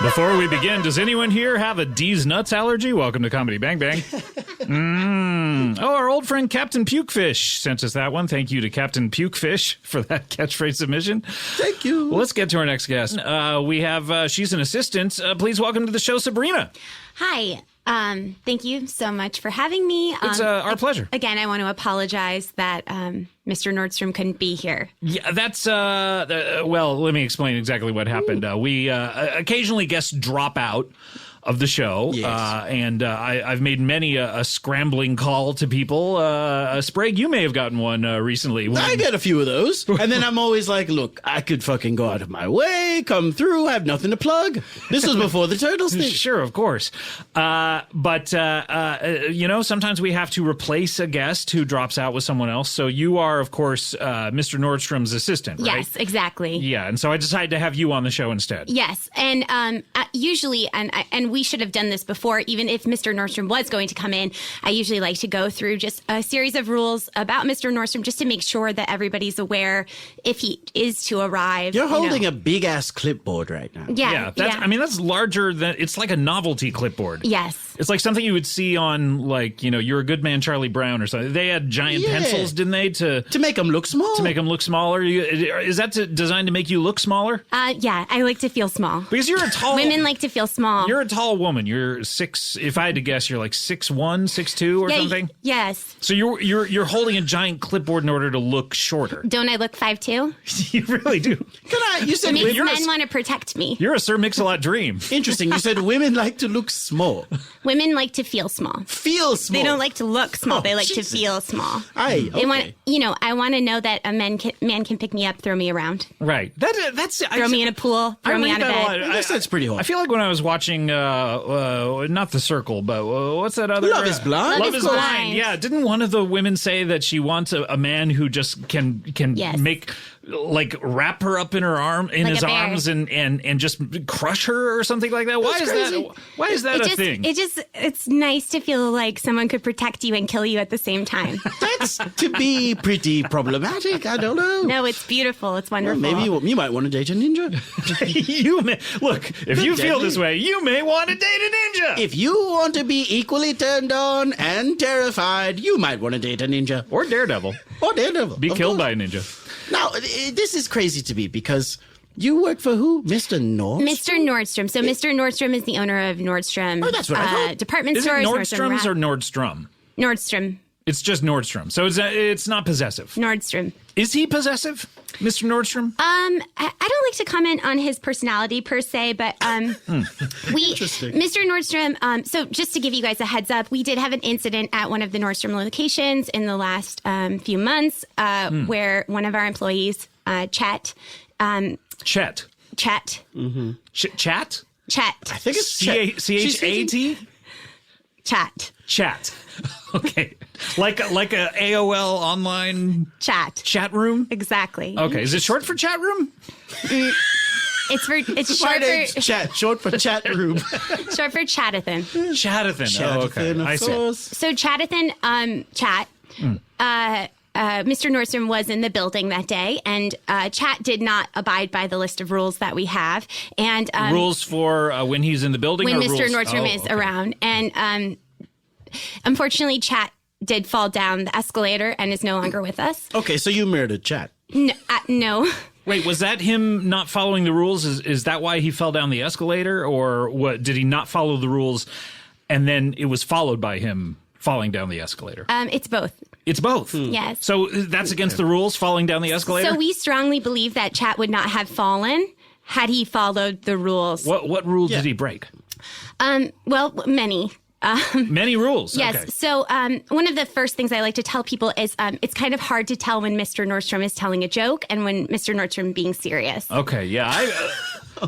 Before we begin, does anyone here have a D's Nuts allergy? Welcome to Comedy Bang Bang. Oh, our old friend Captain Pukefish sent us that one. Thank you to Captain Pukefish for that catchphrase submission. Thank you. Well, let's get to our next guest. We have, she's an assistant. Please welcome to the show, Sabrina. Hi. Thank you so much for having me. It's our pleasure. Again, I want to apologize that Mr. Nordstrom couldn't be here. Yeah, that's, well, let me explain exactly what happened. We occasionally guests drop out of the show, yes. And I've made many a scrambling call to people. Sprague, you may have gotten one recently. I get a few of those, and then I'm always like, look, I could fucking go out of my way, come through, I have nothing to plug. This was before the Turtles thing. Sure, of course. But you know, sometimes we have to replace a guest who drops out with someone else. So you are, of course, Mr. Nordstrom's assistant, right? Yes, exactly. Yeah, and so I decided to have you on the show instead. Yes, and usually, and we should have done this before, even if Mr. Nordstrom was going to come in, I usually like to go through just a series of rules about Mr. Nordstrom just to make sure that everybody's aware if he is to arrive. You're holding a big-ass clipboard right now. Yeah. I mean, that's larger than, it's like a novelty clipboard. Yes. It's like something you would see on, like, you know, You're a Good Man, Charlie Brown or something. They had giant pencils, didn't they? To make them look small. To make them look smaller. Is that designed to make you look smaller? Yeah, I like to feel small. Because you're a tall... Women like to feel small. You're a tall woman. You're 6... If I had to guess, you're like 6'1", 6'2", or something? Yes. So you're holding a giant clipboard in order to look shorter. Don't I look 5'2"? You really do. You said men want to protect me. You're a Sir Mix-a-Lot dream. Interesting. You said women like to look small. Women like to feel small. Feel small. They don't like to look small. They like to feel small. They want, I want to know that a man can pick me up, throw me around. Right. That's throw me in a pool, throw me on a bed. I guess that's pretty hard. I feel like when I was watching, not The Circle, but what's that other? Love is Blind. Love is Blind. Yeah. Didn't one of the women say that she wants a man who just can make, like, wrap her up in his arms and just crush her or something like that? Why is that a thing? It's nice to feel like someone could protect you and kill you at the same time. That's to be pretty problematic. I don't know. No, it's beautiful. It's wonderful. Well, maybe you might want to date a ninja. If you feel this way, you may want to date a ninja. If you want to be equally turned on and terrified, you might want to date a ninja. Or Daredevil. Be killed by a ninja. Now, this is crazy to me because you work for who? Mr. Nordstrom? Mr. Nordstrom. So Mr. Nordstrom is the owner of Nordstrom. Oh, that's what I thought. Department Is stores. it Nordstrom's or Nordstrom? Nordstrom. It's just Nordstrom. So it's not possessive. Nordstrom. Is he possessive, Mr. Nordstrom? I don't like to comment on his personality per se, but Interesting. Mr. Nordstrom, so just to give you guys a heads up, we did have an incident at one of the Nordstrom locations in the last few months where one of our employees, Chet. Chet. Mm-hmm. Chat? Chet. I think it's C-H-A-T? Chat. Okay. Like a AOL online chat room? Exactly. Okay. Is it short for chat room? It's short for chat. Short for chat room. Short for Chatathan. Chatathan. Oh, okay. I see. So Chatathan, Chat. Mr. Nordstrom was in the building that day, and Chat did not abide by the list of rules that we have. And rules for when he's in the building. When or Mr. rules? Nordstrom is around, and unfortunately, Chat did fall down the escalator and is no longer with us. Okay, so you murdered Chat. No. Wait, was that him not following the rules? Is that why he fell down the escalator, or what? Did he not follow the rules, and then it was followed by him falling down the escalator? It's both. It's both? Yes. So that's against the rules, falling down the escalator? So we strongly believe that Chat would not have fallen had he followed the rules. What rule did he break? Well, many. Many rules. Yes. Okay. So one of the first things I like to tell people is it's kind of hard to tell when Mr. Nordstrom is telling a joke and when Mr. Nordstrom being serious. Okay. Yeah.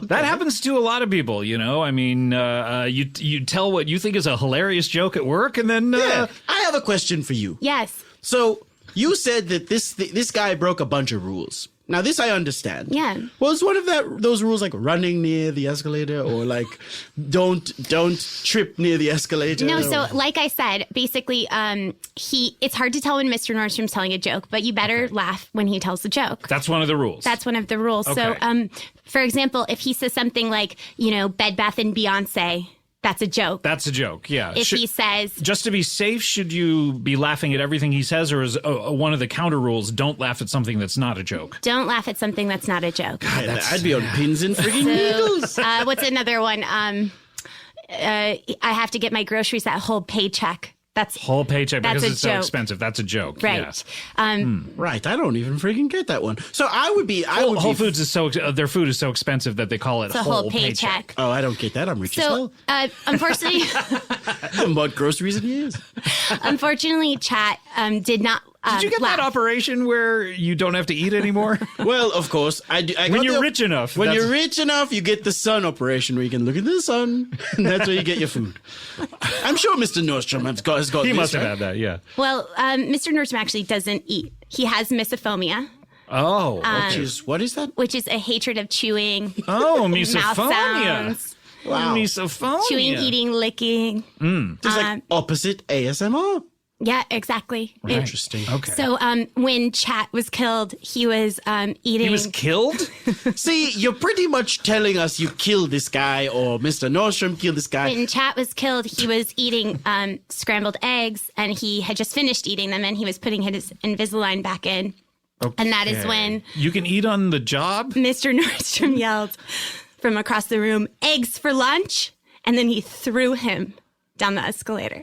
That happens to a lot of people, you know. I mean, you tell what you think is a hilarious joke at work, and then I have a question for you. Yes. So you said that this guy broke a bunch of rules. Now, this I understand. Yeah. Was one of those rules like running near the escalator or like don't trip near the escalator? No, so like I said, basically, it's hard to tell when Mr. Nordstrom's telling a joke, but you better laugh when he tells the joke. That's one of the rules. That's one of the rules. Okay. So, for example, if he says something like, Bed Bath and Beyonce, that's a joke. That's a joke, yeah. If he says... Just to be safe, should you be laughing at everything he says, or is one of the counter rules, don't laugh at something that's not a joke? Don't laugh at something that's not a joke. God, I'd be on pins and frigging needles. What's another one? I have to get my groceries at whole paycheck. That's whole paycheck because that's it's so expensive. That's a joke. Right. Yeah. Right. I don't even freaking get that one. So I would be. Whole Foods is their food is so expensive that they call it it's a whole paycheck. Oh, I don't get that. I'm rich as hell. Unfortunately, I haven't bought groceries in years. Unfortunately, chat did not. Did you get that operation where you don't have to eat anymore? Well, of course. When you're rich enough. When you're rich enough, you get the sun operation where you can look at the sun, and that's where you get your food. I'm sure Mr. Nordstrom has got He this, must have right? had that, yeah. Well, Mr. Nordstrom actually doesn't eat. He has misophonia. Oh, okay. What is that? Which is a hatred of chewing. Oh, mouth misophonia. sounds, Wow. Misophonia. chewing, eating, licking. Just like opposite ASMR. Yeah, exactly. Interesting. Okay. So when Chat was killed, he was eating. He was killed? See, you're pretty much telling us you killed this guy or Mr. Nordstrom killed this guy. When Chat was killed, he was eating scrambled eggs, and he had just finished eating them, and he was putting his Invisalign back in. Okay. And that is when You can eat on the job? Mr. Nordstrom yelled from across the room, "Eggs for lunch!" And then he threw him down the escalator.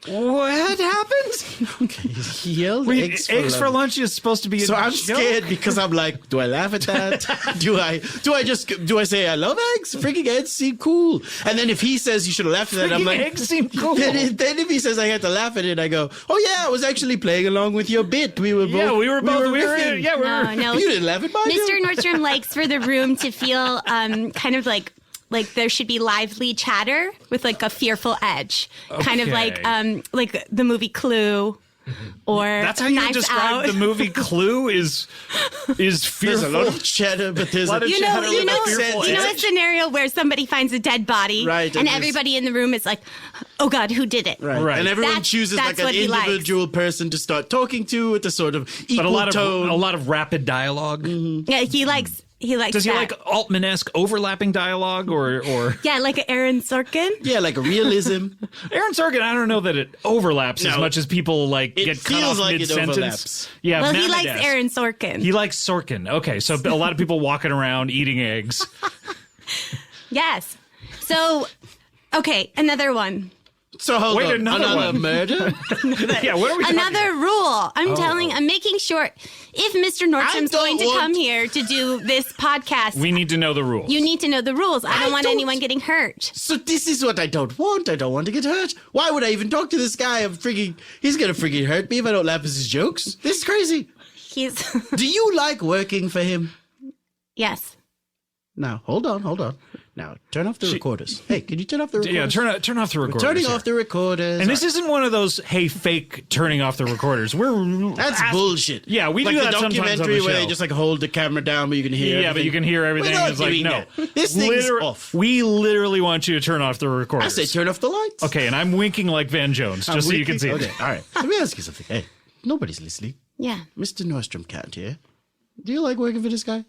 What happened? Okay, he yelled Eggs for lunch is supposed to be a So I'm joke? scared because I'm like, do I laugh at that? do I say I love eggs? Freaking eggs seem cool. And then if he says you should have laughed at that, I'm Freaking like, eggs seem cool. Then if he says I had to laugh at it, I go, oh yeah, I was actually playing along with your bit. We were both. Yeah, we were riffing. No. You didn't laugh at mine. Mr. Nordstrom likes for the room to feel kind of like there should be lively chatter with like a fearful edge, kind of like the movie Clue, or That's how you Knives describe Out. the movie Clue is fearful. There's a lot of chatter, but there's Lot of You know chatter a scenario where somebody finds a dead body, Right, and and everybody in the room is like, "Oh God, who did it?" Right. And everyone That's- chooses that's like an what he likes. individual person to start talking to with a sort of equal But tone. a lot of rapid dialogue. Yeah, he likes. Does he that. like Altman-esque overlapping dialogue or Yeah, like Aaron Sorkin. Yeah, like realism. Aaron Sorkin? I don't know that it overlaps as No. much as people like It get cut feels off like it mid-sentence. overlaps. Yeah, Well, he Mammoth likes esque. Aaron Sorkin. He likes Sorkin. Okay, so a lot of people walking around eating eggs. Yes. So, okay, another one. So hold Wait, on. another one. murder? Yeah, what are we talking about? Another rule. I'm making sure if Mr. Nordstrom's don't going to want- come here to do this podcast, We need to know the rules. you need to know the rules. I don't want don't- anyone getting hurt. So this is what I don't want. I don't want to get hurt. Why would I even talk to this guy? He's gonna freaking hurt me if I don't laugh at his jokes. This is crazy. He's Do you like working for him? yes. Now, hold on. Now, turn off the recorders. Hey, can you turn off the recorders? Yeah, turn off the recorders. Turning here. off the recorders. And this isn't one of those, hey, fake turning off the recorders. That's bullshit. Yeah, we like do the that sometimes on documentary the where show. they just like hold the camera down, but you can hear. Yeah, but everything. you can hear everything. We're not It's like, doing no. that. This thing's Liter- off. We literally want you to turn off the I recorders. say turn off the lights. Okay, and I'm winking like Van Jones, just so you can see. Okay, all right. Let me ask you something. Hey, nobody's listening. Yeah. Mr. Nordstrom can't hear. Do you like working for this guy?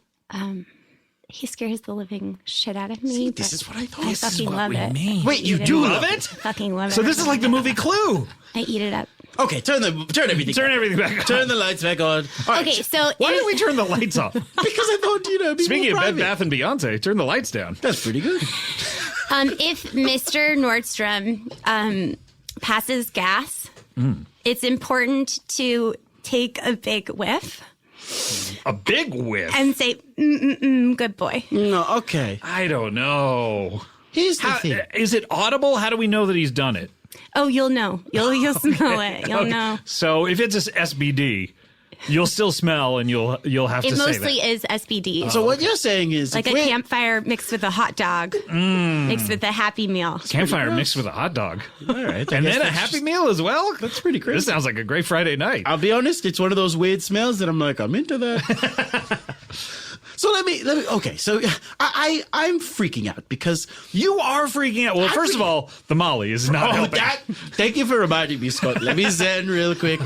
He scares the living shit out of me. See, but this is what I thought. I This is fucking what love we it. mean. Wait, you Eat do it. love it? Fucking love it. So this is like the movie Clue. I eat it up. Okay, turn everything. Turn back. everything back on. Turn the lights back on. All right. Okay, so Why if- did we turn the lights off? Because I thought be Speaking more of Bed private. Bath and Beyonce, turn the lights down. That's pretty good. if Mr. Nordstrom passes gas, it's important to take a big whiff A big whiff. and say, good boy. No, okay. I don't know. Here's the How, thing. is it audible? How do we know that he's done it? Oh, you'll know. You'll smell it. You'll know. So if it's a SBD, You'll still smell, and you'll have It to say mostly that. is SBD. So what you're saying is, Like if a we're- campfire mixed with a hot dog, mixed with a Happy Meal. Campfire mixed with a hot dog. All right, I And guess then a that's Happy just- Meal as well? That's pretty crazy. This sounds like a great Friday night. I'll be honest, it's one of those weird smells that I'm like, I'm into that. So let me. Okay, so I'm freaking out because You are freaking out. Well, first of all, the Molly is not helping. Thank you for reminding me, Scott. Let me zen real quick.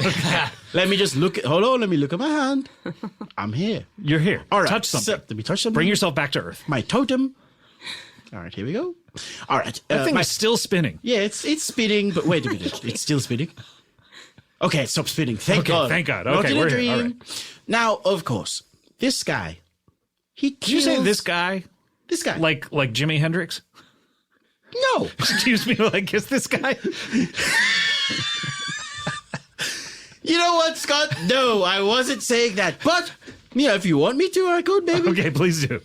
Let me just look. Hold on. Let me look at my hand. I'm here. You're here. All right. Touch something. So, let me touch something. Bring yourself back to earth. my totem. All right, here we go. All right. That thing my- is still spinning. yeah, it's spinning, but wait a minute. It's still spinning. Okay, stop spinning. Thank Okay, God. thank God. Not Okay, in a we're here. All dream. Now, of course, this guy. He Did you kills. say this guy? This guy. Like Jimi Hendrix? no. Excuse me, like, is this guy? You know what, Scott? No, I wasn't saying that. But yeah, if you want me to, I could, maybe. Okay, please do.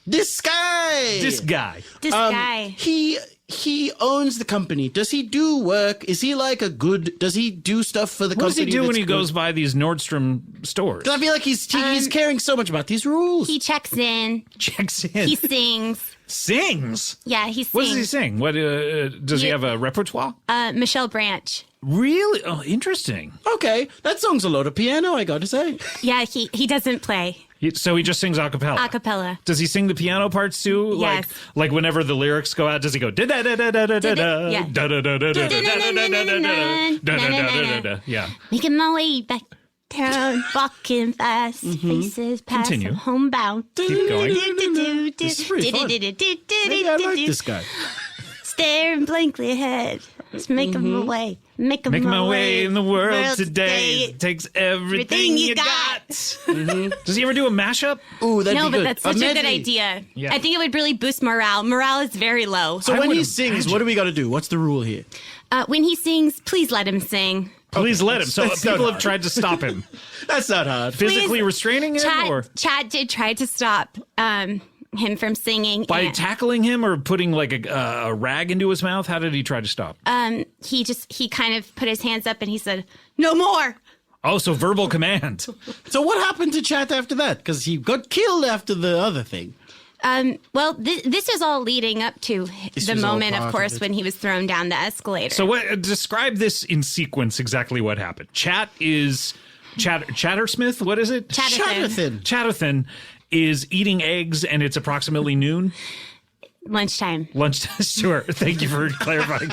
This guy. This guy. This guy. He owns the company. Does he do work? Is he like a good? Does he do stuff for the What company? does he do when that's he good? goes by these Nordstrom stores? 'Cause I feel like he's caring so much about these rules. He checks in. Checks in. He sings. Sings. Yeah, he sings. What does he sing? What does he have a repertoire? Michelle Branch. Really? Oh, interesting. Okay, that song's a lot of piano. I got to say. Yeah, he doesn't play So he just sings a cappella. a cappella. Does he sing the piano parts too? Yes. Like whenever the lyrics go out, does he go da da da da da da da da Yeah. da da da da da da da da da? Yeah. Making my way back down, walking fast, faces past, Continue. I'm homebound. Keep going. This is pretty fun. Maybe I like this guy. Staring blankly ahead, just making my way, making Make my my way in the world World today. It takes everything you got. Does he ever do a mashup? Ooh, that'd No, be but good. that's such a good medley. idea. Yeah. I think it would really boost morale. Morale is very low. So I when would he sings, imagine. what do we got to do? What's the rule here? When he sings, please let him sing. Please let him. So that's people not have hard. tried to stop him. That's not hard. Physically restraining him or Chad did try to stop him from singing. by and, tackling him or putting like a rag into his mouth? How did he try to stop? he kind of put his hands up and he said, "No more." Oh, so verbal command. So what happened to Chat after that? Because he got killed after the other thing. Well, this is all leading up to This the was all moment, part of of course, it. when he was thrown down the escalator. So describe this in sequence exactly what happened. Chat is Chattersmith, what is it? Chatterthin. Chatterthin is eating eggs and it's approximately noon. Lunchtime. Lunch sure. Thank you for clarifying.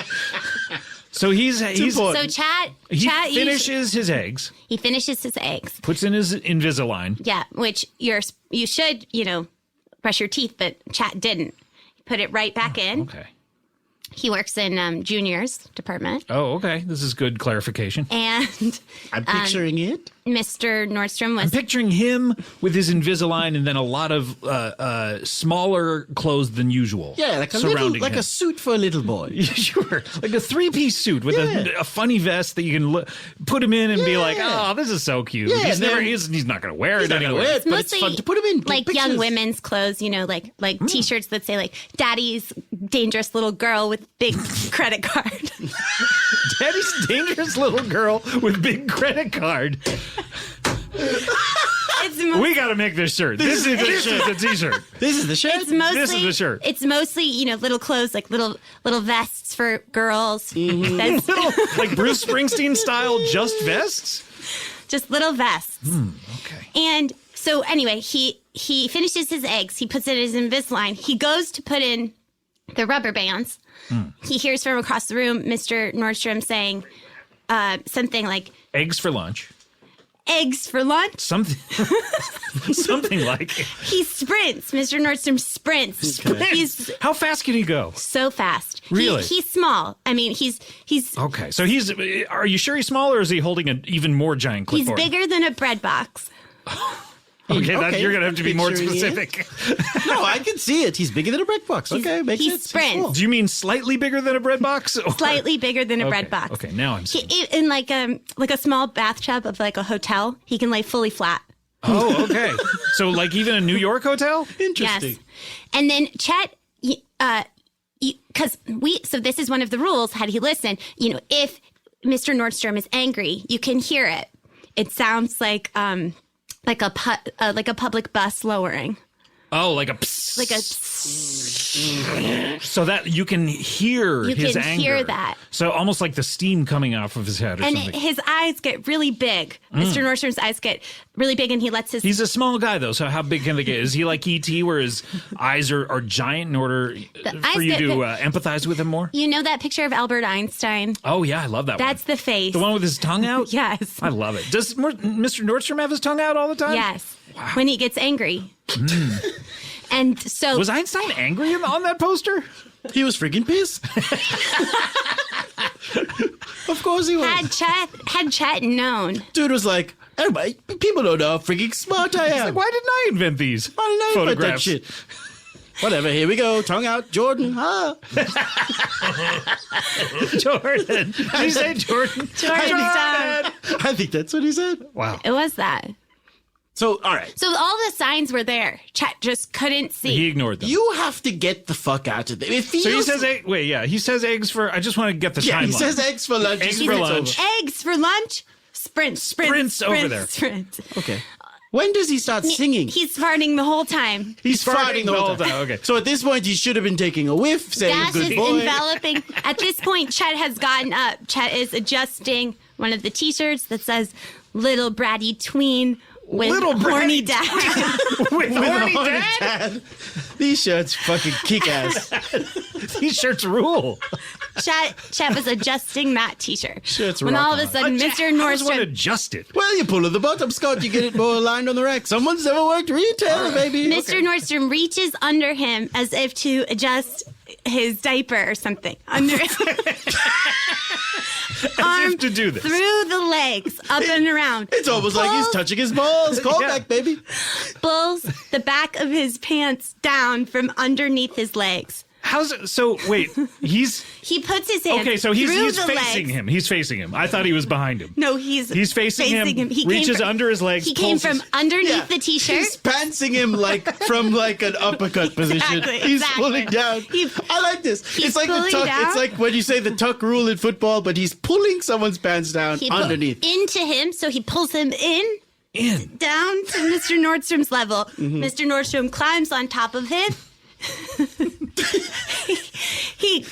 So he's important. So Chat finishes his eggs, he finishes his eggs. puts in his Invisalign. Yeah, which you should, brush your teeth, but Chat didn't. He put it right back in. Okay. He works in Junior's department. Oh, okay. This is good clarification. And I'm picturing it. Mr. Nordstrom was Picturing him with his Invisalign and then a lot of smaller clothes than usual. Yeah, like a surrounding like him. a suit for a little boy. Sure, like a three-piece suit with Yeah. a funny vest that you can put him in and be like, Yeah. "Oh, this is so cute." Yeah, he's and then- he's not going to wear He's it not gonna anyway. wear it, but it's fun to put him in. like pictures. young women's clothes, like T-shirts that say like "Daddy's dangerous little girl with big credit card." Daddy's dangerous little girl with big credit card. It's We got to make this shirt. This is the T-shirt. This is the shirt. It's mostly This is the shirt. It's mostly little clothes like little vests for girls. Mm-hmm. That's Little, like Bruce Springsteen style, just vests. just little vests. Okay. And so anyway, he finishes his eggs. He puts it in his Invisalign. He goes to put in the rubber bands. He hears from across the room Mr. Nordstrom saying something like Eggs for lunch. eggs for lunch. Something like it. He sprints. Mr. Nordstrom sprints. He's How fast can he go? so fast. Really? He's small. I mean, he's Okay, so are you sure he's small or is he holding an even more giant clipboard? bigger than a bread box. Okay, Okay, you're going to have to be more picturing it. specific. No, I can see it. He's bigger than a bread box. Okay, makes he sense. sprints. Do you mean slightly bigger than a bread box? Or- Slightly bigger than a Okay, bread box. Okay, now I'm seeing. In like a small bathtub of like a hotel, he can lay fully flat. Oh, okay. So like even a New York hotel? Interesting. Yes. And then Chet, so this is one of the rules. Had he listened, if Mr. Nordstrom is angry, you can hear it. it sounds like a public bus lowering. Oh, like a psst. Like a So that you can hear his anger. You can hear that. So almost like the steam coming off of his head or and something. his eyes get really big. Mr. Nordstrom's eyes get really big, and he lets his... He's a small guy, though, so how big can they get? Is he like E.T., where his eyes are giant in order for you to empathize with him more? You know that picture of Albert Einstein? Oh, yeah, I love that one. That's the face. The one with his tongue out? Yes. I love it. Does Mr. Nordstrom have his tongue out all the time? Yes. Wow. When he gets angry. And so... Was Einstein angry on that poster? He was freaking pissed. Of course he was. Had Chet known. Dude was like, everybody, people don't know how freaking smart I am. Like, why didn't I invent these Why did I invent that photographs? shit? Whatever, here we go. Tongue out, Jordan. Huh? Jordan. Did you say Jordan? Jordan. I think that's what he said. Wow. It was that. So, all right. So all the signs were there. Chet just couldn't see. He ignored them. You have to get the fuck out of there. It feels, So he says, he says eggs for, I just want to get the timeline. he says eggs for lunch. Eggs He for says lunch. over. Eggs for lunch. Sprints over there. Sprint. Okay. When does he start singing? He's farting the whole time. He's farting the whole time. Okay. So at this point, he should have been taking a whiff, saying, Gas good is boy. enveloping. At this point, Chet has gotten up. Chet is adjusting one of the T-shirts that says "Little Bratty Tween" with Little horny Bratty dad. With horny Horny dad? These shirts fucking kick ass. These shirts rule. Chet was adjusting that T-shirt. Shirts when rock all of a on. sudden, Mr. How does one Nordstrom, adjust it? Well, you pull at the bottom, Scott. You get it more aligned on the rack. Someone's never worked retail, baby. Mr. Nordstrom reaches under him as if to adjust his diaper or something. Under arm to do this. through the legs, up and around. It's almost like he's touching his balls. Call back, baby. Pulls the back of his pants down from underneath his legs. How's it? So wait, He puts his hand okay. So through he's the facing legs. him. He's facing him. I thought he was behind him. No, he's facing him. He reaches came from, under his legs. He came pulls from his- underneath the T-shirt. He's pantsing him from an uppercut position. Exactly, He's exactly. pulling down. I like this. He's It's like the pulling tuck. down. It's like when you say the tuck rule in football, but he's pulling someone's pants down He underneath. into him, so he pulls him in in. down to Mr. Nordstrom's level. Mr. Nordstrom climbs on top of him. he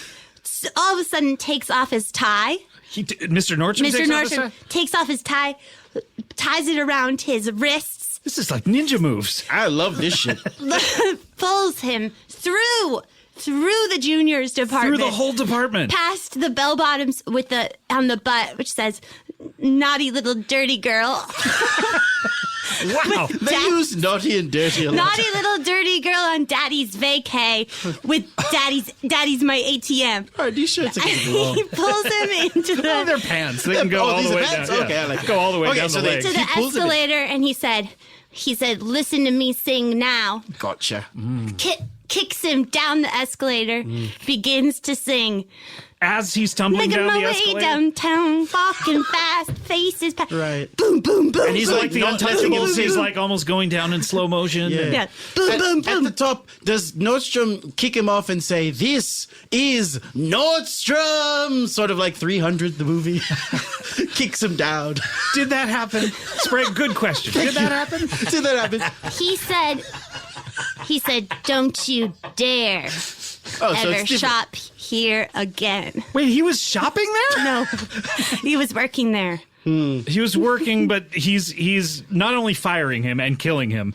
all of a sudden takes off his tie. Mr. Nordstrom. Mr. takes off his Nordstrom tie? takes off his tie, ties it around his wrists, This is like ninja moves. I love this shit. pulls him through the juniors department. Through the whole department. Past the bell bottoms with on the butt, which says "naughty little dirty girl." Wow. They use naughty and dirty a lot. Naughty little dirty girl on daddy's vacay with daddy's my ATM. All right, these shirts are getting long. He pulls him into Oh, the they're pants. They can go all these the are way pants? down. Okay, I like go that. all the way Okay, down so the they- legs. to the He pulls him in. escalator, and he said, "Listen to me sing now." Gotcha. Kicks him down the escalator, begins to sing. As he's tumbling Making down my the way escalator. downtown, walking fast, faces past. Right. Boom, boom, boom. And he's boom, like The not letting him Untouchables, sing. he's like almost going down in slow motion. Yeah. yeah. Boom, boom, At boom. the top, does Nordstrom kick him off and say, "This is Nordstrom"? Sort of like 300, the movie. Kicks him down. Did that happen? Sprague, good question. Did that happen? Did that happen? He said, "Don't you dare Oh, so ever it's different. shop here again." Wait, he was shopping there? No, he was working there. He was working, but he's not only firing him and killing him,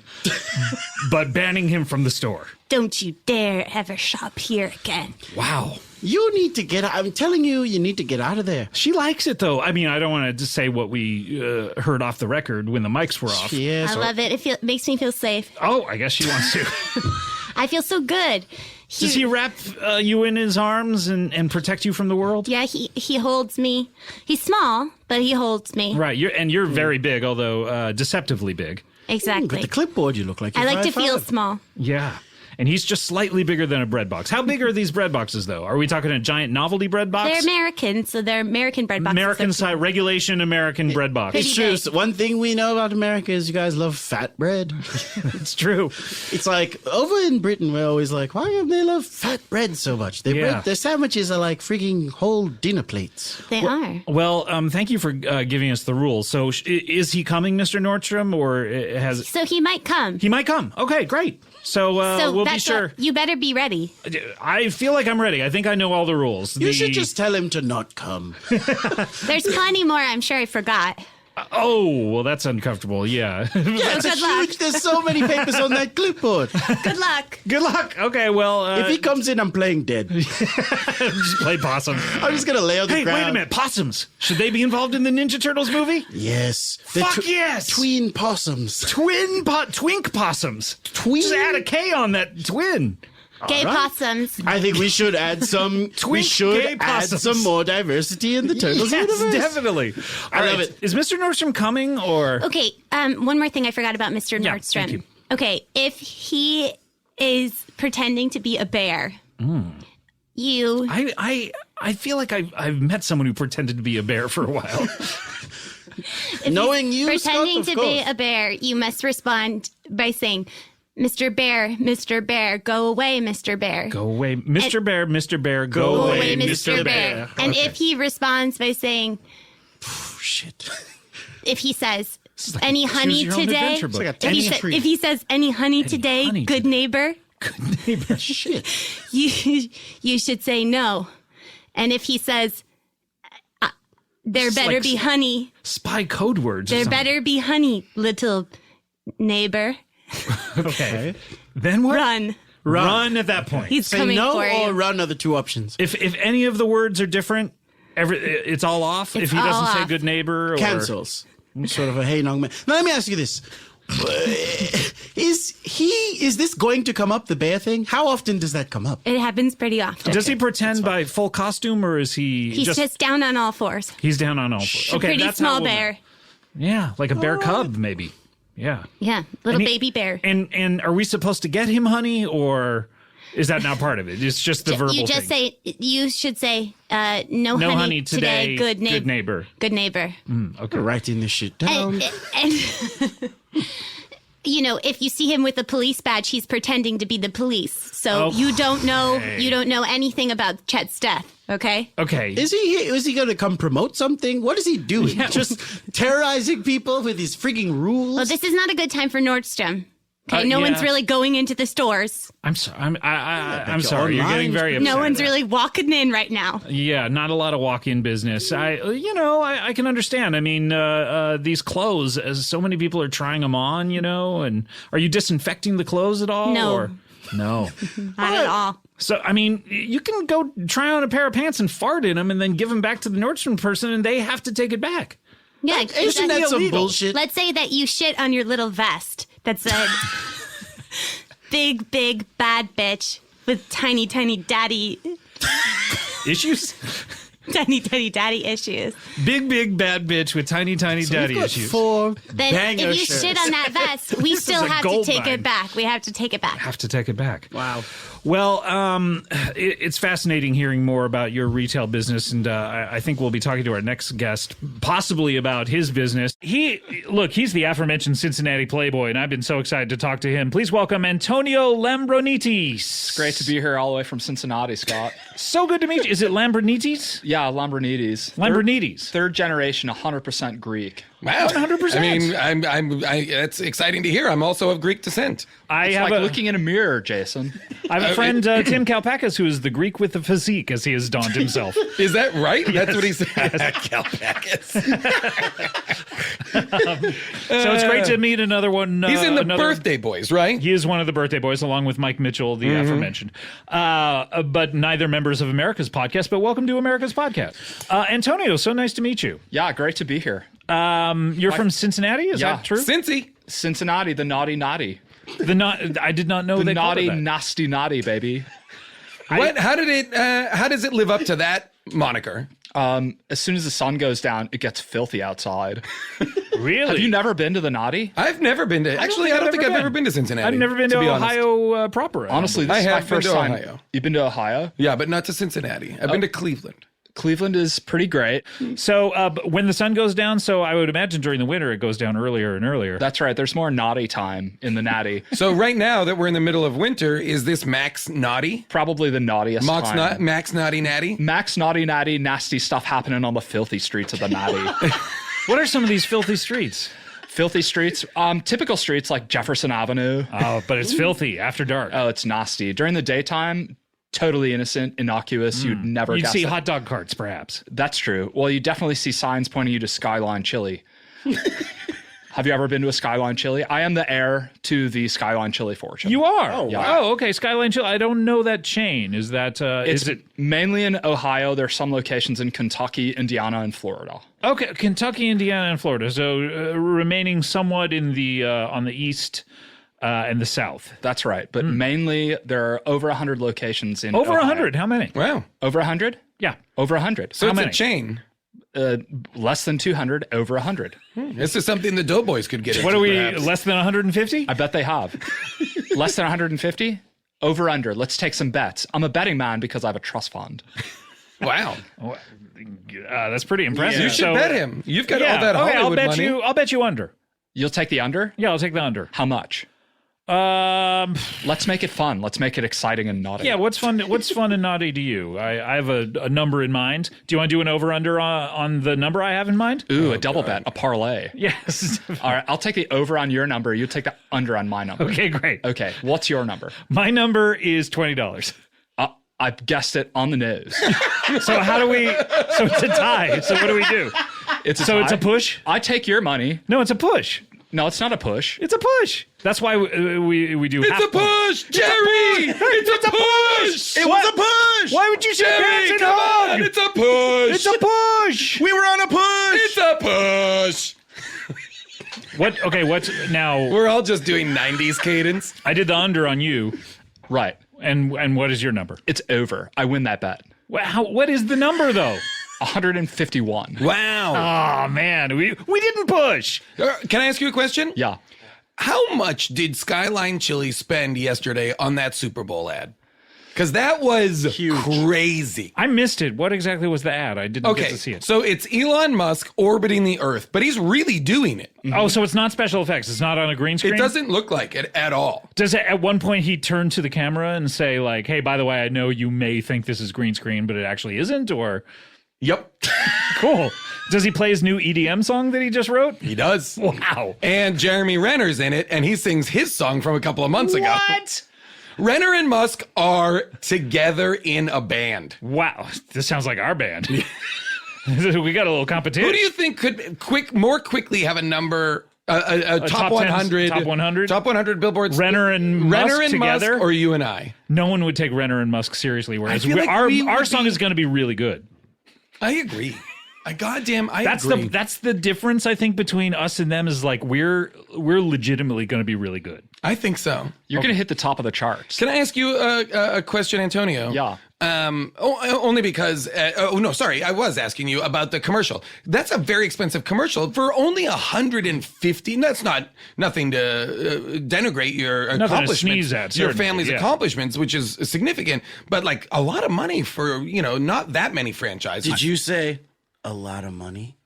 but banning him from the store. Don't you dare ever shop here again. Wow. You need to get out. I'm telling you, you need to get out of there. She likes it, though. I mean, I don't want to just say what we heard off the record when the mics were off. Yes. I love it. It makes me feel safe. Oh, I guess she wants to. I feel so good. Does he wrap you in his arms and protect you from the world? Yeah, he holds me. He's small, but he holds me. Right. You're very big, although deceptively big. Exactly. With the clipboard, you look like I you're like to feel 5'5". small. Yeah. and he's just slightly bigger than a bread box. How big are these bread boxes, though? Are we talking a giant novelty bread box? They're American, so they're American bread boxes. American size, regulation American bread box. It's true. So one thing we know about America is you guys love fat bread. It's true. It's like over in Britain, we're always like, why do they love fat bread so much? Their sandwiches are like freaking whole dinner plates. They are. Well, thank you for giving us the rules. So is he coming, Mr. Nordstrom, or has... So he might come. He might come. Okay, great. So we'll be sure. You better be ready. I feel like I'm ready. I think I know all the rules. You should just tell him to not come. There's plenty more. I'm sure I forgot. Oh, well, that's uncomfortable. Yeah. Yeah, it's good luck. there's so many papers on that clipboard. Good luck. Good luck. Okay, well... If he comes in, I'm playing dead. just play possum. I'm just going to lay on the Hey, ground. wait a minute. Possums. Should they be involved in the Ninja Turtles movie? Yes. Fuck yes. Tween possums. Twink possums. Just add a K on that twin. Gay right. possums. I think we should add some. we should gay add possums. some more diversity in the Turtles Yes, universe. definitely. I love it. Is Mr. Nordstrom coming or? Okay, one more thing I forgot about Mr. Yeah, Nordstrom. thank you. Okay, if he is pretending to be a bear, you... I feel like I've met someone who pretended to be a bear for a while. Knowing you, pretending Scott, to of be course. a bear, you must respond by saying, Mr. Bear, go away, Mr. Bear. Go away, Mr. Bear, Mr. Bear, go away, Mr. Bear. And if he responds by saying, Shit. if he says, any honey choose your own today, adventure book. It's like a 10 tree. if he says, any honey today, honey good today. neighbor, Good neighbor. Shit. you should say no. And if he says, there It's better like be honey, Spy code words. or there something. better be honey, little neighbor, Okay. Then what? run. At that point. He's Say coming no for or you. run are the two options. If any of the words are different, it's all off. It's if he all doesn't say off. good neighbor or Cancels. Sort of a hey, young man. Now let me ask you this: Is this going to come up, the bear thing? How often does that come up? It happens pretty often. Does he pretend by full costume or is he He's just down on all fours. He's down on all fours. A Okay, pretty that's how small we'll know. bear. Yeah, like a bear cub maybe. Yeah. Yeah, little And he- baby bear. And are we supposed to get him honey or is that not part of it? It's just the verbal You just thing. you should say, no No honey today, good neighbor. Good neighbor. Okay. Writing this shit down. And you know, if you see him with a police badge, he's pretending to be the police. So you don't know anything about Chet's death. Okay. Okay. Is he going to come promote something? What is he doing? Yeah. Just terrorizing people with his freaking rules? Well, this is not a good time for Nordstrom. Okay, no yeah. one's really going into the stores. I'm sorry. I'm you're sorry. You're online. getting very upset. No one's really walking in right now. Yeah, not a lot of walk-in business. I can understand. I mean, these clothes, as so many people are trying them on, and are you disinfecting the clothes at all? No. Or? No. Not at all. So, I mean, you can go try on a pair of pants and fart in them and then give them back to the Nordstrom person and they have to take it back. Yeah, Isn't that some illegal. bullshit? let's say that you shit on your little vest that said big, big, bad bitch with tiny, tiny daddy Issues? daddy issues. Big, big, bad bitch with tiny, tiny daddy We've got issues. 4 Then banger if you shirts. shit on that vest, we still is a have to gold take mine. it back. We have to take it back. Have to take it back. Wow. Well, it's fascinating hearing more about your retail business, and I think we'll be talking to our next guest possibly about his business. He's the aforementioned Cincinnati Playboy, and I've been so excited to talk to him. Please welcome Antonio Lambornidis. Great to be here all the way from Cincinnati, Scott. So good to meet you. Is it Lambornidis? Yeah, Lambornidis. Lambornidis. Third generation, 100% Greek. Wow, 100%. I mean, it's exciting to hear. I'm also of Greek descent. I It's have like a looking in a mirror, Jason. I have a friend, Tim Kalpakis, who is the Greek with the physique, as he has donned himself. Is that right? That's what he said. Kalpakis. So it's great to meet another one. He's in the another- Birthday Boys, right? He is one of the birthday boys, along with Mike Mitchell, the aforementioned. But neither members of America's podcast. But welcome to America's podcast, Antonio. So nice to meet you. Yeah, great to be here. You're from Cincinnati, is Yeah. that true? Cincy. Cincinnati, the naughty naughty. I did not know The they called it naughty, that. nasty naughty, baby. What? How does it live up to that moniker? As soon as the sun goes down, it gets filthy outside. Really? Have you never been to the Naughty? I've never been to. Actually, I don't think I've ever been to Cincinnati. I've never been to be honest. Ohio proper. Honestly, this I is my have been first to time. Ohio. You've been to Ohio? Yeah, but not to Cincinnati. I've been to Cleveland. Cleveland is pretty great. So when the sun goes down, so I would imagine during the winter it goes down earlier and earlier. That's right. There's more naughty time in the Natty. So right now that we're in the middle of winter, is this Max Naughty? Probably the naughtiest time. Max Naughty Natty? Max naughty natty, nasty stuff happening on the filthy streets of the Natty. What are some of these filthy streets? Filthy streets, typical streets like Jefferson Avenue. Oh, but it's filthy after dark. Oh, it's nasty. During the daytime, totally innocent, innocuous. You'd never You'd guess see it. hot dog carts, perhaps. That's true. Well, you definitely see signs pointing you to Skyline Chili. Have you ever been to a Skyline Chili? I am the heir to the Skyline Chili fortune. You are? Oh, Yeah. wow. Oh, okay. Skyline Chill. I don't know that chain. Is that, It's is it? mainly in Ohio. There's some locations in Kentucky, Indiana, and Florida. Okay, Kentucky, Indiana, and Florida. So remaining somewhat in the, on the east and the south. That's right. But mainly there are over 100 locations in Over Ohio. 100. How many? Wow. Over 100? Yeah. Over 100. So How it's many? a chain. Less than 200, over 100. This is something the Doughboys could get into, What are we, perhaps. less than 150? I bet they have. Less than 150? Over, under. Let's take some bets. I'm a betting man because I have a trust fund. Wow. That's pretty impressive. You should So, bet him. You've got Yeah, all that okay, Hollywood money. I'll bet you under. You'll take the under? Yeah, I'll take the under. How much? Let's make it fun. Let's make it exciting and naughty. Yeah, what's fun and naughty to you? I have a number in mind. Do you want to do an over-under on the number I have in mind? Ooh, a double bet, a parlay. Yes. All right, I'll take the over on your number. You take the under on my number. Okay, great. Okay, what's your number? My number is $20. I guessed it on the nose. So how do we, so it's a tie. So what do we do? It's a So it's tie. a push? I take your money. No, it's a push. No, it's not a push. It's a push. That's why we do It's half a push, Jerry! It's a push! It was a push. Why would you shake hands Jerry, and come hug? on! It's a push! It's a push. We were on a push. It's a push! What? Okay, what's now? We're all just doing 90s cadence. I did the under on you, Right. and what is your number? It's over. I win that bet. What is the number though? 151. Wow. Oh man, we didn't push. Can I ask you a question? Yeah. How much did Skyline Chili spend yesterday on that Super Bowl ad? Because that was Huge. crazy. I missed it. What exactly was the ad? I didn't get Okay, to see it. so it's Elon Musk orbiting the Earth, but he's really doing it. Oh, so it's not special effects. It's not on a green screen. It doesn't look like it at all. Does it, at one point he turn to the camera and say like, "Hey, by the way, I know you may think this is green screen, but it actually isn't"? Or Yep, cool. Does he play his new EDM song that he just wrote? he does. Wow. And Jeremy Renner's in it, and he sings his song from a couple of months ago. What? Renner and Musk are together in a band. Wow. This sounds like our band. We got a little competition. Who do you think could more quickly have a number, a top top 100, 10, top 100? top 100 billboards? Renner and Musk together? Musk, or you and I? No one would take Renner and Musk seriously, whereas I feel like our we would song be- is going to be really good. I agree. I That's agree. that's the difference I think between us and them is like we're legitimately going to be really good. I think so. You're going to hit the top of the charts. Can I ask you a question, Antonio? Yeah. Only because. No, sorry. I was asking you about the commercial. That's a very expensive commercial for only $150. That's not nothing to denigrate your to accomplishments, sneeze at, your certainly, family's yeah. accomplishments, which is significant. But like a lot of money for not that many franchises. Did you say a lot of money?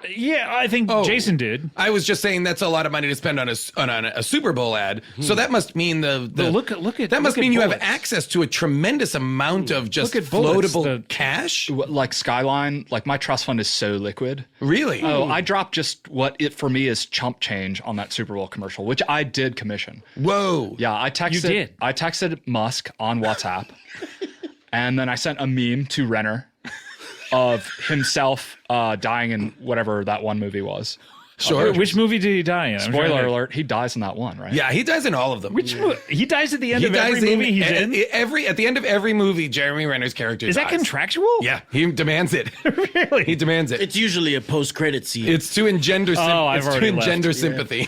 Yeah, I think Jason did. I was just saying that's a lot of money to spend on a Super Bowl ad. So that must mean look at that must look at mean you have bullets. access to a tremendous amount of just Look at bullets. floatable cash. Like Skyline, like my trust fund is so liquid. Really? Oh, I dropped just what it for me is chump change on that Super Bowl commercial, which I did commission. Whoa. Yeah, I texted. did? I texted Musk on WhatsApp, and then I sent a meme to Renner of himself dying in whatever that one movie was. Sure. Which movie did he die in? I'm trying to Spoiler think. alert: he dies in that one, right? Yeah, he dies in all of them. Which he dies at the end he of every movie he's in? At the end of every movie, Jeremy Renner's character Is that dies. contractual? Yeah, he demands it. Really? He demands it. It's usually a post-credit scene. It's to engender. I've already left. Sympathy.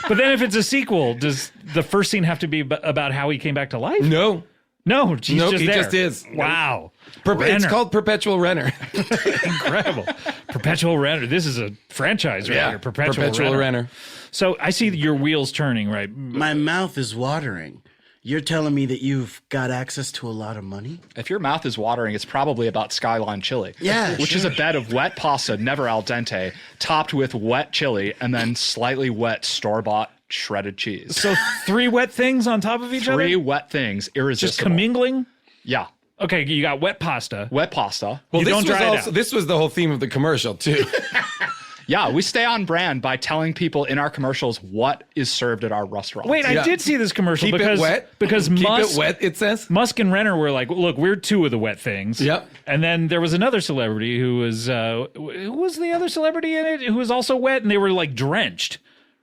But then if it's a sequel, does the first scene have to be about how he came back to life? No. No, she's Nope, just he there. just is. Wow. It's Renner. called Perpetual Renner. Incredible. Perpetual Renner. This is a franchise right here. Perpetual Renner. So I see your wheels turning, right? My mouth is watering. You're telling me that you've got access to a lot of money? If your mouth is watering, it's probably about Skyline chili. Yeah, Which is a bed of wet pasta, never al dente, topped with wet chili, and then slightly wet store-bought shredded cheese. So 3 wet things on top of each other? 3 wet things, irresistible. Just commingling? Yeah. Okay, you got wet pasta. Wet pasta. Well, You this don't was dry it also out. this was the whole theme of the commercial too. Yeah, we stay on brand by telling people in our commercials what is served at our restaurant. Wait, I Yeah. did see this commercial Keep because it wet. because Keep Musk, it wet. It says. Musk and Renner were like, look, we're 2 of the wet things. Yep. And then there was another celebrity who was who was the other celebrity in it who was also wet, and they were like drenched.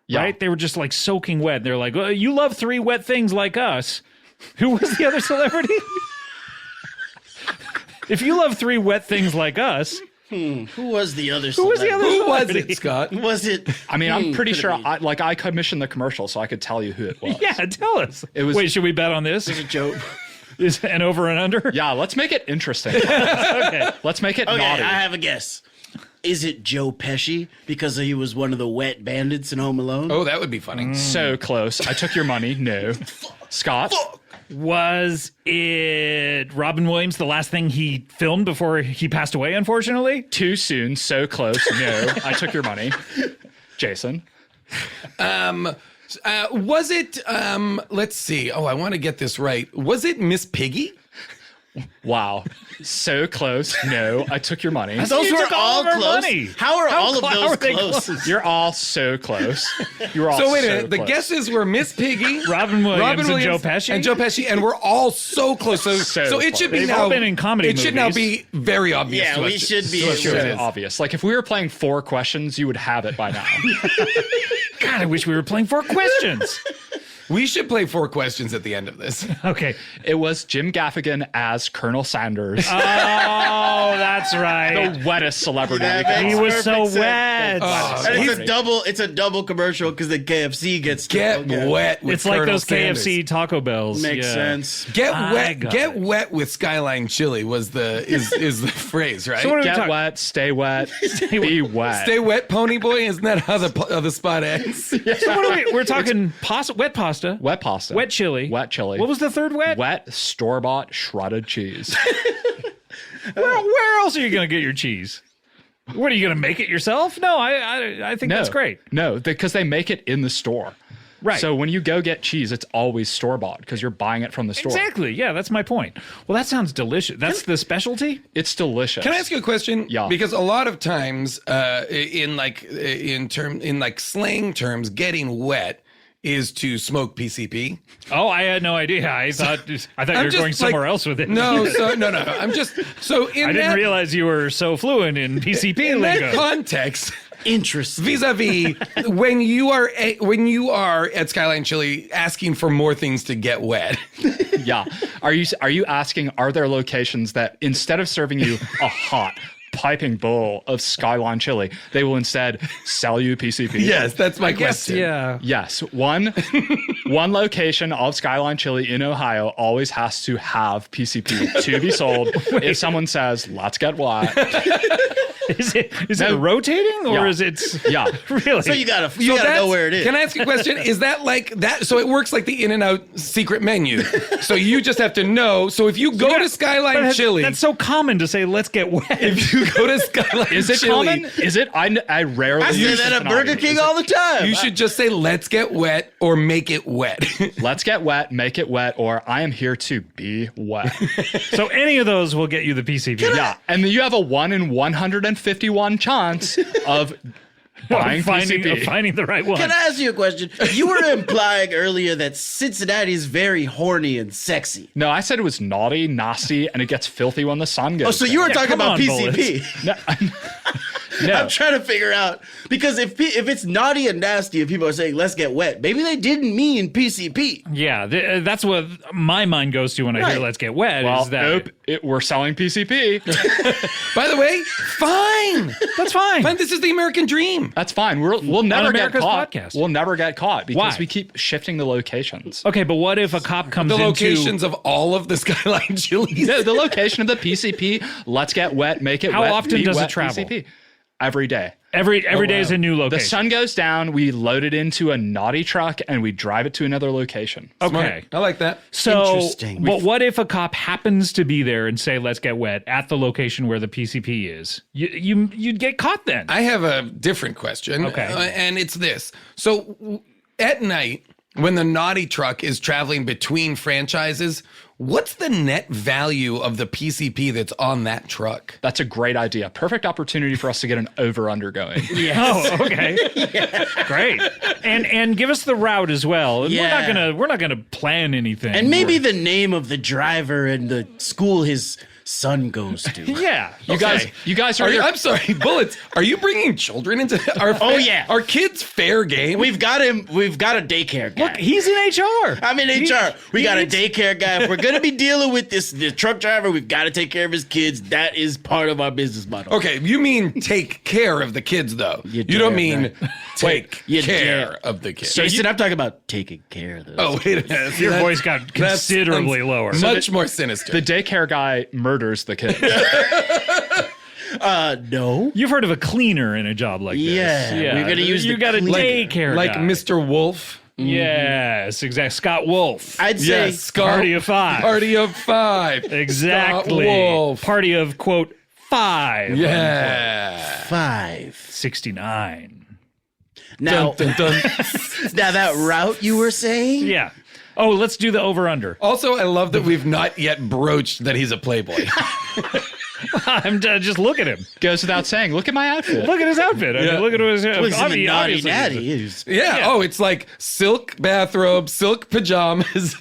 Yeah. Right? They were just like soaking wet. They're like, well, you love 3 wet things like us. Who was the other celebrity? If you love 3 wet things like us, Who was the other who was the other Who was celebrity? it, Scott? Was it? I mean, I'm pretty could it sure be? I commissioned the commercial, so I could tell you who it was. Yeah, tell us. It was- Wait, should we bet on this? Joe. Is an over and under? Yeah, let's make it interesting. Okay. Let's make it Okay, naughty. I have a guess. Is it Joe Pesci because he was one of the wet bandits in Home Alone? Oh, that would be funny. So close. I took your money. No. Scott? Was it Robin Williams, the last thing he filmed before he passed away, unfortunately? Too soon. So close. No. I took your money. Jason? Was it? Let's see. Oh, I want to get this right. Was it Miss Piggy? Wow. So close. No. I took your money. Those You were took all all of our close. money. How are all of how those are they close? close? You're all so close. You're all So wait a so minute. The close. guesses were Miss Piggy, Robin Williams and Joe Pesci? and Joe Pesci, and we're all so close. So, So it should be They've now. all been in comedy It should now movies. be very obvious. Yeah, to we us. should be. to us It should who it be is. obvious. Like if we were playing 4 questions, you would have it by now. God, I wish we were playing 4 questions. We should play 4 questions at the end of this. Okay. It was Jim Gaffigan as Colonel Sanders, Oh, that's right. the wettest celebrity. That we could makes He was perfect so sense. wet. And it's a double commercial because the KFC gets to Get wet with It's like Colonel those Sanders. KFC Taco Bells. Makes Yeah. sense. got Get it. wet with Skyline chili is the phrase, right? So what are we Get talking- wet, stay wet, be wet. Stay wet, pony boy. Isn't that how the spot ends? So what are we? We're talking wet pasta, Wet pasta. wet chili. Wet chili. What was the third wet? Wet store-bought shredded cheese. Where else are you going to get your cheese? What are you going to make it yourself? No, I think No, that's great. No, because they make it in the store. Right. So when you go get cheese, it's always store-bought because you're buying it from the store. Exactly. Yeah, that's my point. Well, that sounds delicious. That's the specialty. It's delicious. Can I ask you a question? Yeah. Because a lot of times, in slang terms, getting wet is to smoke PCP. Oh, I had no idea. I thought you were going somewhere else with it. No. I'm just so in I didn't that realize you were so fluent in PCP in that lingo. context. Interesting. Vis-a-vis when you are at Skyline Chili asking for more things to get wet. Yeah. Are you asking, are there locations that instead of serving you a hot, piping bowl of Skyline chili, they will instead sell you PCP? Yes, that's my Yes, question. yeah. Yes. One location of Skyline Chili in Ohio always has to have PCP to be sold. If someone says, let's get wet. Is it rotating or Yeah. is it? Yeah. Really? So you gotta So know that's- where it is. Can I ask you a question? Is that like that? So it works like the In-N-Out secret menu. So you just have to know. So if you go to Skyline Chili, That's so common to say, let's get wet. if you go to Skyline Is it Chili, common? Is it? I rarely I say use that this at Burger analogy. King all the time. you should just say, let's get wet or make it wet. Let's get wet, make it wet, or I am here to be wet. So any of those will get you the PCP. Yeah. And then you have a 1 in 151 chance of buying PCP. Finding the right one. Can I ask you a question? You were implying earlier that Cincinnati's very horny and sexy. No, I said it was naughty, nasty, and it gets filthy when the sun goes. Oh, so you were Yeah, talking come about on, PCP. No, I'm trying to figure out, because if it's naughty and nasty and people are saying let's get wet, maybe they didn't mean PCP. Yeah, that's what my mind goes to when I hear let's get wet. Well, is that we're selling PCP. By the way, fine. that's fine. Fine. This is the American dream. That's fine. We'll never get America's caught. podcast. We'll never get caught because Why? we keep shifting the locations. Okay, but what if a cop comes The into locations of all of the Skyline chilies. No, the location of the PCP. Let's get wet. Make it How wet. often be does it wet travel? PCP. Every day. every day is a new The location. sun goes down. We load it into a naughty truck and we drive it to another location. Okay. I like that. So, Interesting. but what if a cop happens to be there and say, "Let's get wet" at the location where the PCP is? You'd get caught then. I have a different question. Okay. And it's this. So at night, when the naughty truck is traveling between franchises, what's the net value of the PCP that's on that truck? That's a great idea. Perfect opportunity for us to get an over-under going. Oh, okay. Great. And give us the route as well. Yeah. We're not gonna plan anything. And maybe the name of the driver and the school his son goes to. yeah. You guys are. I'm sorry, Bullets. Are you bringing children into our? Oh, yeah. Our kids fair game. We've got a daycare guy. Look, he's in HR. I'm in HR. We got a needs- daycare guy. If we're gonna be dealing with the truck driver, we've got to take care of his kids. That is part of our business model. Okay, you mean take care of the kids, though. You don't damn mean right. take You care damn- of the kids. Jason, I'm talking about taking care of those. Oh, wait a minute. Your voice got considerably lower. Much more sinister. The daycare guy murders the kids. No. You've heard of a cleaner in a job like this. Yeah, we're gonna use you the got a cleaner. daycare like guy. Mr. Wolf. Yes, exactly. Scott Wolf. I'd say Yes, Scott. Party of five. Party of five. Exactly. Scott Wolf. Party of, quote, five. Yeah. 5. 69. Now, Dun, dun, dun. now that route you were saying? Yeah. Oh, let's do the over-under. Also, I love that we've not yet broached that he's a playboy. Just look at him. Goes without saying. Look at my outfit. Look at his outfit. I mean, look at his. Well, he's in the naughty obviously- natty. He's Yeah. Yeah. Oh, it's like silk bathrobe, silk pajamas.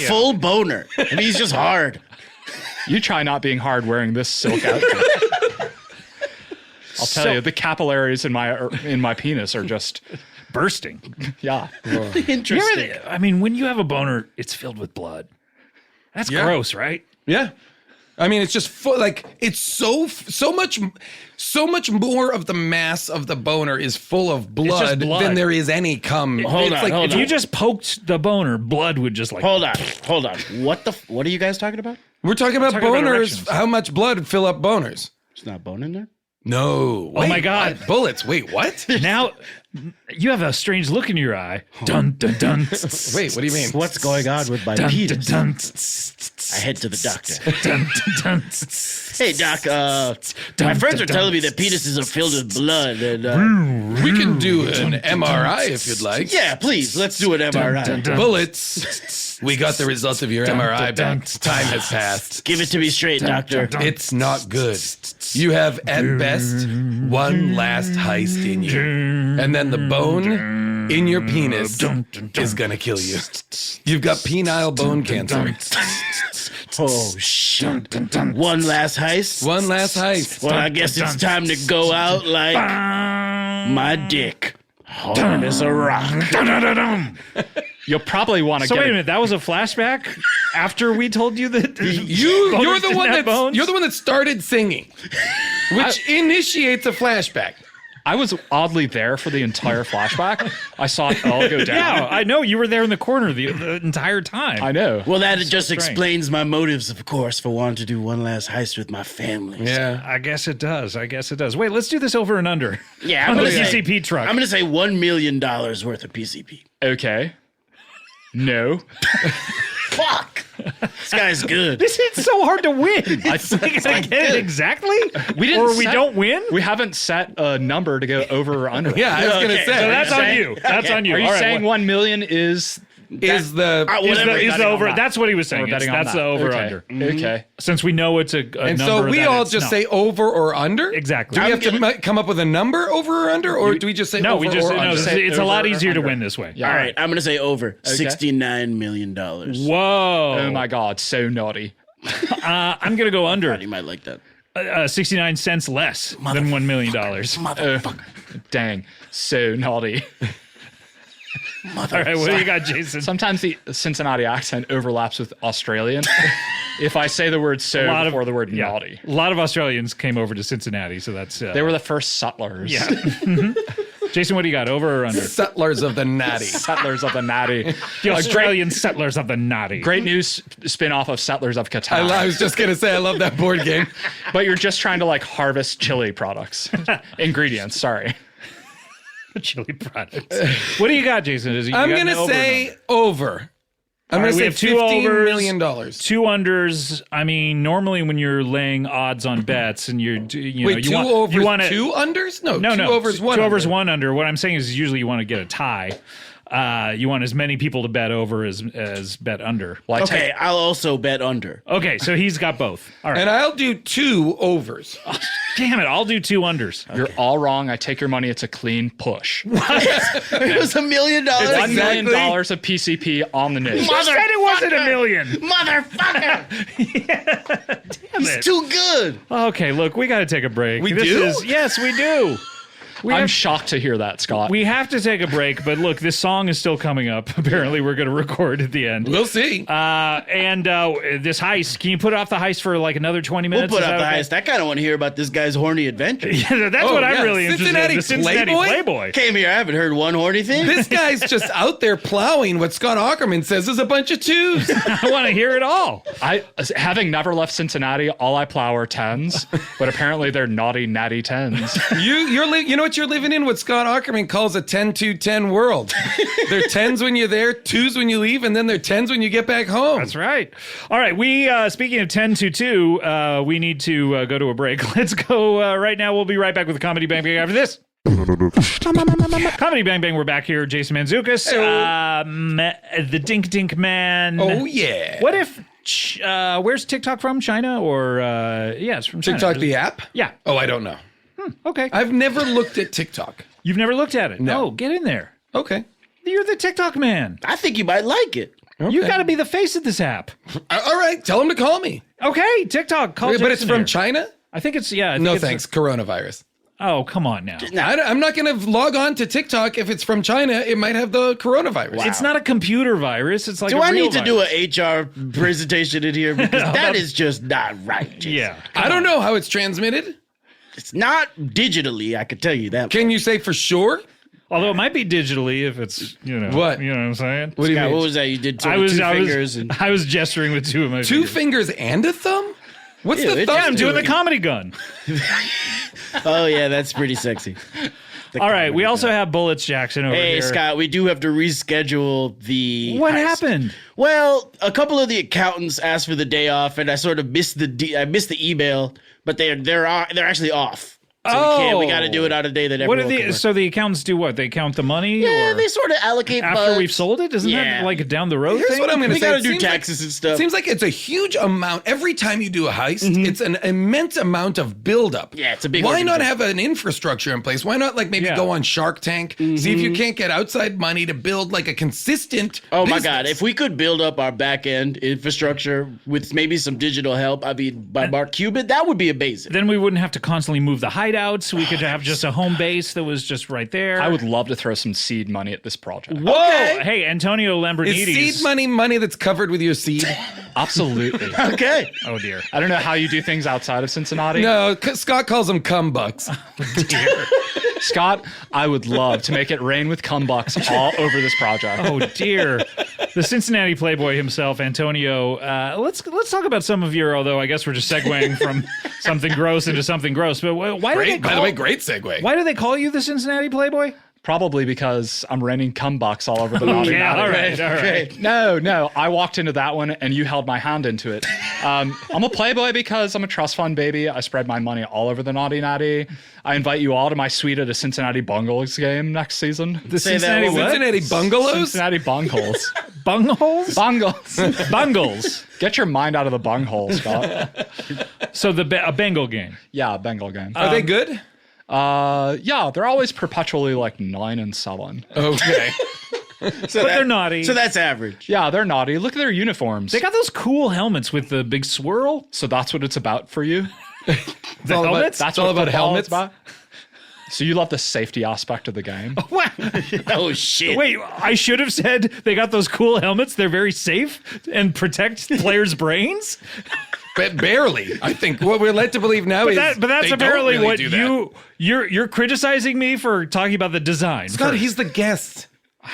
full boner. I mean, he's just hard. You try not being hard wearing this silk outfit. I'll tell you, the capillaries in my penis are just bursting. yeah. Interesting. I mean, when you have a boner, it's filled with blood. That's Yeah. gross, right? Yeah. I mean, it's just like it's so much more of the mass of the boner is full of blood, blood. than there is any cum. Hold It's on, hold If you just poked the boner, blood would just like. Hold on. What are you guys talking about? We're talking about talking about boners. erections. How much blood fill up boners? There's not bone in there? No. Oh my God. what? Bullets. Wait, what? Now, you have a strange look in your eye. Dun dun dun. Wait, what do you mean? What's going on with my Dun, penis? dun, dun, I head to the doctor. dun, dun, dun. Hey, doc, my friends are telling me that penises are filled with blood. And, We can do an MRI if you'd like. yeah, please, let's do an MRI. dun, dun. Bullets. We got the results of your MRI dun, back. Time has passed. Give it to me straight, doctor. It's not good. You have, at best, one last heist in you. And then the bone in your penis is going to kill you. You've got penile bone cancer. Oh, shit. One last heist? One last heist. Well, I guess it's time to go out like my dick. Hard as a rock. You'll probably want to So get wait a a- minute, that was a flashback after we told you that You're boners the didn't one have bones? you're the one that started singing, which initiates a flashback. I was oddly there for the entire flashback. I saw it all go down. Yeah, I know you were there in the corner the entire time. I know. Well, that just strange. explains my motives, of course, for wanting to do one last heist with my family. Yeah. I guess it does. Wait, let's do this over and under. Yeah, On I'm the gonna say- PCP truck. I'm going to say $1 million worth of PCP. Okay. No. Fuck! This guy's good. It's so hard to win. We gotta get it exactly, We didn't. or we set- don't win. We haven't set a number to go over or under. Yeah, I was going to Okay, say. So that's on saying- you. That's on you. Are you All right, saying what- 1 million is is the whatever. is the betting on over? that. That's what he was We're saying. betting on That's that. the over Okay. under. Okay. Since we know it's a and number so we that all it's just not. say over or under? Exactly. Do we I'm have to come up with a number over or under, or do we just say No, over we just or no. under? It's a lot over or easier to under. win this way. Yeah. All right, I'm going to say over. $69 million. Whoa. Oh my God, so naughty. I'm gonna go under. You might like that. 69 cents less than $1 million. Motherfucker. Dang, so naughty. All right, what do you got, Jason? Sometimes the Cincinnati accent overlaps with Australian. If I say the word so before the word naughty. A lot of Australians came over to Cincinnati, so that's... They were the first settlers. Yeah. Jason, what do you got, over or under? Settlers of the Natty. Settlers of the Natty. The Australian settlers of the Natty. Great news spin-off of Settlers of Catan. I was just going to say, I love that board game. But you're just trying to like harvest chili products. Ingredients, sorry. Chili products. What do you got, Jason? I'm going to say over. I'm going to say we have two $15 overs, million. Two unders. I mean, normally when you're laying odds on bets and you Wait, two overs, two unders? No, two overs, one two under. overs, one under. What I'm saying is usually you want to get a tie. You want as many people to bet over as bet under. Well, Okay, I'll also bet under. Okay, so he's got both. All right. And I'll do two overs. Damn it, I'll do two unders. You're all wrong. I take your money. It's a clean push. It was $1 million. $1 million of PCP on the news. You said it wasn't $1 million. Motherfucker! Damn He's it. too good. Okay, look, we got to take a break. We do? Yes, we do. I'm shocked to hear that, Scott. We have to take a break, but look, this song is still coming up. Apparently, we're going to record at the end. We'll see. And this heist, can you put off the heist for like another 20 We'll minutes? put Is up the that okay? heist. I kind of want to hear about this guy's horny adventure. Yeah, that's what I'm really interested in. The Cincinnati Playboy. Came here. I haven't heard one horny thing. This guy's just out there plowing what Scott Aukerman says is a bunch of twos. I want to hear it all. Having never left Cincinnati, all I plow are 10s, but apparently they're naughty, natty 10s. You know what you're living in? What Scott Aukerman calls a 10-2-10 world. They're 10s when you're there, 2s when you leave, and then they're 10s when you get back home. That's right. All right, we speaking of 10-2, we need to go to a break. Let's go right now. We'll be right back with the Comedy Bang Bang after this. Comedy Bang Bang, we're back here. Jason Mantzoukas, the Dink Dink Man. Oh, yeah. What if, where's TikTok from? China or, yeah, it's from China. TikTok, the app? Yeah. Oh, I don't know. Okay. I've never looked at TikTok. You've never looked at it? No. Oh, get in there. Okay. You're the TikTok man. I think you might like it. You got to be the face of this app. All right. Tell him to call me. Okay, TikTok. Call But it's Jason from here. China? I think it's, yeah. I think No, it's- thanks. Coronavirus. Oh, come on now. I'm not going to log on to TikTok if it's from China. It might have the coronavirus. It's not a computer virus. It's like Do a I real need to virus. do an HR presentation in here? Because that is just not right. Jason. Yeah. I don't know how it's transmitted. It's not digitally, I can tell you that. Can you say for sure? Although it might be digitally if it's, What? You know what I'm saying? What do you Scott, mean? what was that? You did sort of two fingers. And I was gesturing with two of my Two fingers. fingers and a thumb? What's Yeah, the it's- thumb Yeah, I'm doing the comedy gun. oh, yeah, that's pretty sexy. All right, we also have Bullets Jackson over Hey, here. Scott, we do have to reschedule the What heist. happened? Well, a couple of the accountants asked for the day off, and I sort of missed the email, but they're actually off. So we got to do it on a day that What everyone are can work. so the accountants do what? They count the money? Yeah, or they sort of allocate after funds. we've sold it? Isn't Yeah. that like a down the road Here's thing? what I'm going to We say. got to It do seems like- taxes and stuff. Seems like it's a huge amount. Every time you do a heist, it's an immense amount of buildup. Yeah, it's a big Why not organization. have an infrastructure in place? Why not like maybe Yeah. go on Shark Tank, see if you can't get outside money to build like a consistent Oh my business. God! If we could build up our back end infrastructure with maybe some digital help, I mean, by Mark Cuban, that would be amazing. Then we wouldn't have to constantly move the hideouts. We could have just a home base that was just right there. I would love to throw some seed money at this project. Whoa! Okay. Hey, Antonio Is Lambornidis. seed money that's covered with your seed? Absolutely. Okay. Oh dear. I don't know how you do things outside of Cincinnati. No, Scott calls them cum bucks. Scott, I would love to make it rain with cum bucks all over this project. Oh dear. The Cincinnati Playboy himself, Antonio. Let's talk about some of your. Although I guess we're just segueing from something gross into something gross. But why do they Great, by the way, great segue. Why do they call you the Cincinnati Playboy? Probably because I'm raining cum bucks all over the naughty Yeah. naughty. All right. All right. No. I walked into that one and you held my hand into it. I'm a playboy because I'm a trust fund baby. I spread my money all over the naughty natty. I invite you all to my suite at a Cincinnati Bungles game next season. The Say that Cincinnati one. what? Cincinnati bungalows? Cincinnati bungholes. Bungholes? Bungles. Bungles. Get your mind out of the bunghole, Scott. So a Bengal game. Yeah, Bengal game. Are they good? Yeah, they're always perpetually like 9 and 7. Okay. But they're naughty. So that's average. Yeah, they're naughty. Look at their uniforms. They got those cool helmets with the big swirl. So that's what it's about for you? The helmets? That's all what about football helmets. is about? So you love the safety aspect of the game? Oh shit! Wait, I should have said they got those cool helmets. They're very safe and protect players' brains. But barely. I think what we're led to believe now is But that's they don't apparently really what do that. you're criticizing me for talking about the design. Scott, first. he's the guest.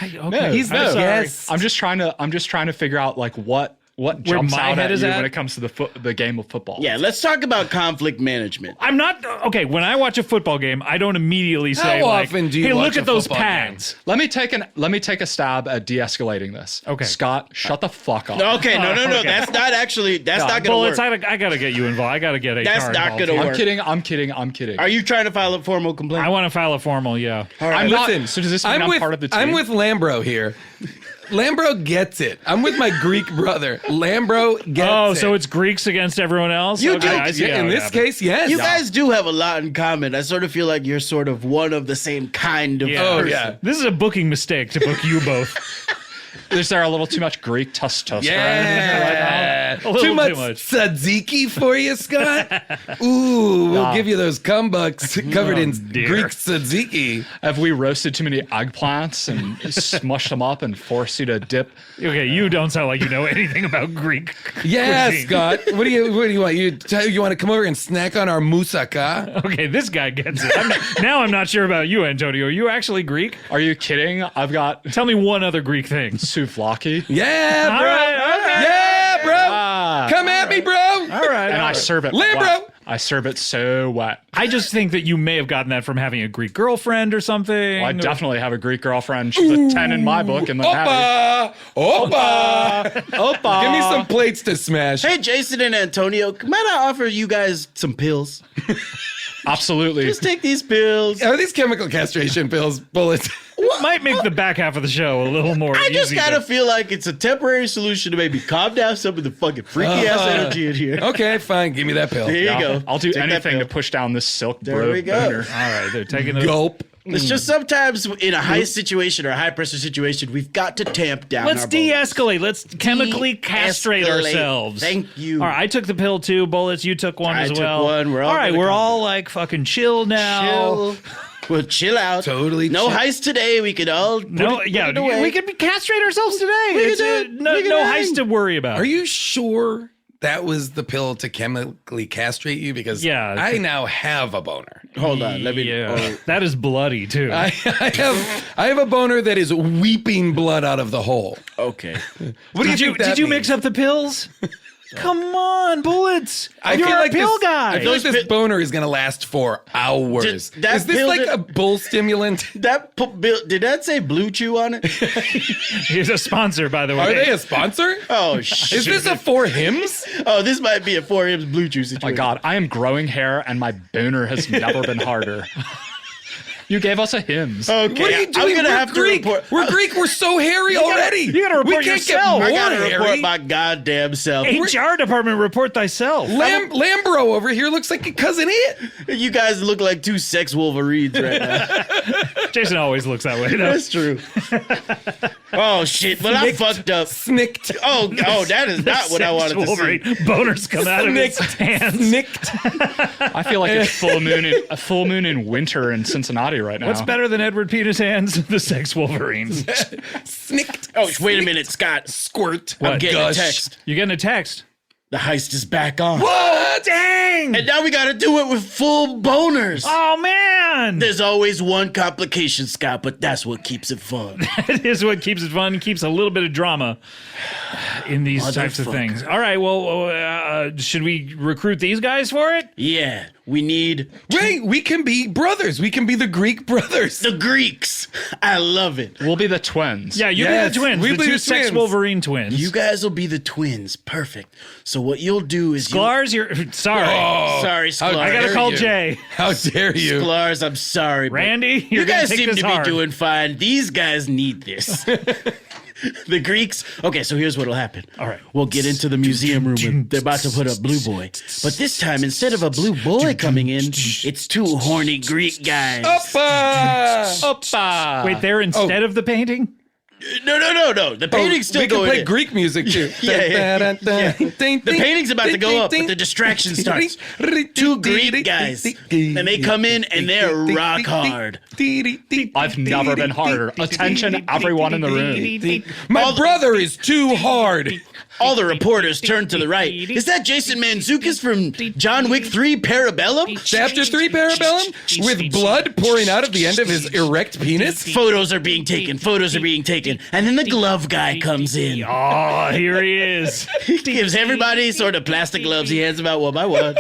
Okay, he's I'm the sorry. guest. I'm just trying to figure out like what jumps my out head at is you at? when it comes to the game of football. Yeah, let's talk about conflict management. I'm not okay. When I watch a football game, I don't immediately say, How like, often do you "Hey, watch look a at those football pads." Let me take a stab at de-escalating this. Okay. Scott, shut the fuck up. Okay, no. Okay. That's not gonna Bullets, work. I gotta get you involved. I gotta get HR That's not involved gonna here. work. I'm kidding. Are you trying to file a formal complaint? I want to file a formal, yeah. I'm not. Listen, So does this mean I'm part of the team? I'm with Lambro here. Lambro gets it. I'm with my Greek brother. Lambro gets it. Oh, so it's Greeks against everyone else? You Okay, do- I see Yeah, how in it this happened. case, yes. You guys do have a lot in common. I sort of feel like you're sort of one of the same kind of Yeah. Oh, person. yeah. This is a booking mistake to book you both. Is there a little too much Greek testosterone? Yeah. A little too much too much. tzatziki for you, Scott? Ooh, we'll give you those kumbucks covered in dear. Greek tzatziki. Have we roasted too many eggplants and smushed them up and forced you to dip? Okay, you don't sound like you know anything about Greek. Yeah, cuisine. Scott. What do you want? You want to come over and snack on our moussaka? Okay, this guy gets it. Now I'm not sure about you, Antonio. Are you actually Greek? Are you kidding? I've got Tell me one other Greek thing. souvlaki. Yeah, bro. All right, okay. Yeah, bro. Ah. Come at me, bro. All right. And I serve it Lambro. wet. I serve it so wet. I just think that you may have gotten that from having a Greek girlfriend or something. Well, I definitely have a Greek girlfriend. She's a 10 in my book. And Opa. Opa. Opa. Give me some plates to smash. Hey, Jason and Antonio, might I offer you guys some pills? Absolutely. Just take these pills. Are these chemical castration pills bullets? Might make the back half of the show a little more I just easy kind of to- feel like it's a temporary solution to maybe calm down some of the fucking freaky ass energy in here. Okay, fine. Give me that pill. There you go. I'll do Take that anything to pill. push down this silk There bro we go. boner. All right, they're taking the Gulp. It's just sometimes in a high situation or a high pressure situation, we've got to tamp down. Let's our bullets. de-escalate. Let's chemically castrate De-escalate. ourselves. Thank you. All right, I took the pill too. Bullets, you took one I as took well. one. We're all all right. gonna We're come all like fucking chill now. Chill. We'll chill out. Totally No chill. heist today. We could all put No, it, yeah, put it away. we could castrate ourselves today. We It's could do it. no, We could no hang. heist to worry about. Are you sure that was the pill to chemically castrate you? Because Yeah. I now have a boner. Hold on. Let me. Yeah, oh. that is bloody too. I have a boner that is weeping blood out of the hole. Okay. What do you think that Did you means? mix up the pills? Come on, Bullets. I You're feel a like pill this, guy. I feel like this boner is going to last for hours. Did that Is this pill like did- a bull stimulant? Did that say Blue Chew on it? He's a sponsor, by the way. Are they a sponsor? Oh shit! Is this a for hims? Oh, this might be a 4M's Blue Chew situation. My God, I am growing hair and my boner has never been harder. You gave us a hymns. Okay, What are you doing? I'm gonna We're have Greek. to report. We're Greek. We're so hairy already. you gotta report we can't yourself. Get I more gotta report hairy. my goddamn self. HR department, report thyself. Lambro over here looks like a cousin It. You guys look like two sex Wolverines right now. Jason always looks that way. Though. That's true. Oh shit! Well, I fucked up. Snicked. Oh, that is not what I wanted to Wolverine. see. Boners come out of his Snicked. hands. Snicked. I feel like it's a full moon in winter in Cincinnati right now. What's better than Edward Penis Hands? The sex Wolverines. Snicked. Oh, wait a minute, Scott. Squirt. I'm getting Gush. a text. You getting a text? The heist is back on. What? Dang! And now we gotta do it with full boners. Oh man! There's always one complication, Scott, but that's what keeps it fun. It is what keeps it fun. Keeps a little bit of drama in these types of Motherfucker. things. All right. Well, should we recruit these guys for it? Yeah, we need Wait, we can be brothers. We can be the Greek brothers. the Greeks. I love it. We'll be the twins. Yeah, you Yes, be the twins. we The be two the sex twins. Wolverine twins. You guys will be the twins. Perfect. So what you'll do is Glars, you're sorry. Sorry, Sklar. I gotta dare call you. Jay. How dare you? Glars, I'm sorry. but Randy, You you're gonna guys take seem this to hard. be doing fine. These guys need this. The Greeks. Okay, so here's what'll happen. All right. We'll get into the museum room and they're about to put up Blue Boy. But this time, instead of a blue boy coming in, it's two horny Greek guys. Oppa! Opa! Wait, there instead of the painting? No. The painting's still we can going play in. Greek music too. Yeah. The The painting's about to go up, but the distraction starts. Two Greek guys, and they come in and they're rock hard. I've never been harder. Attention, everyone in the room. My brother is too hard. All the reporters turn to the right. Is that Jason Mantzoukas from John Wick 3 Parabellum? Chapter 3 Parabellum? With blood pouring out of the end of his erect penis? Photos are being taken. And then the glove guy comes in. Oh, here he is. He gives everybody sort of plastic gloves. He hands them out one by one.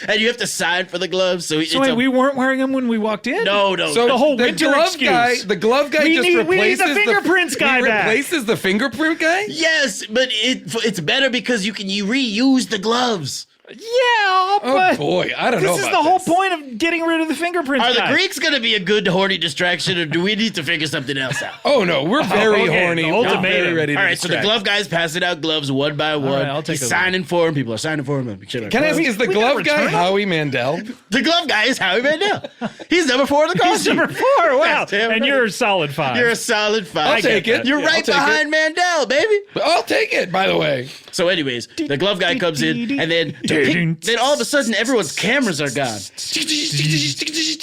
And you have to sign for the gloves. So wait, we weren't wearing them when we walked in? No. So the whole the winter glove excuse. guy, the glove guy We just need replaces the fingerprints guy he back. replaces the fingerprint guy? Yes, but it's better because you reuse the gloves. Yeah, but boy, I don't know this is about the whole this. point of getting rid of the fingerprints Are the guy. Greeks going to be a good horny distraction, or do we need to figure something else out? Oh no, we're very okay, horny. the We're ultimatum. very ready to All right, so the distract. glove guy's passing out gloves one by one. right, I'll take He's a signing for him. People are signing for him. Can I ask, is the We glove never guy return him? Howie Mandel? The glove guy is Howie Mandel. He's number 4 in the He's costume. number 4. Wow. That's damn And right. you're a solid 5. You're a solid 5. I'll take it. You're Yeah, right I'll take behind it. Mandel, baby. I'll take it, by the way. So anyways, the glove guy comes in, and then then all of a sudden everyone's cameras are gone.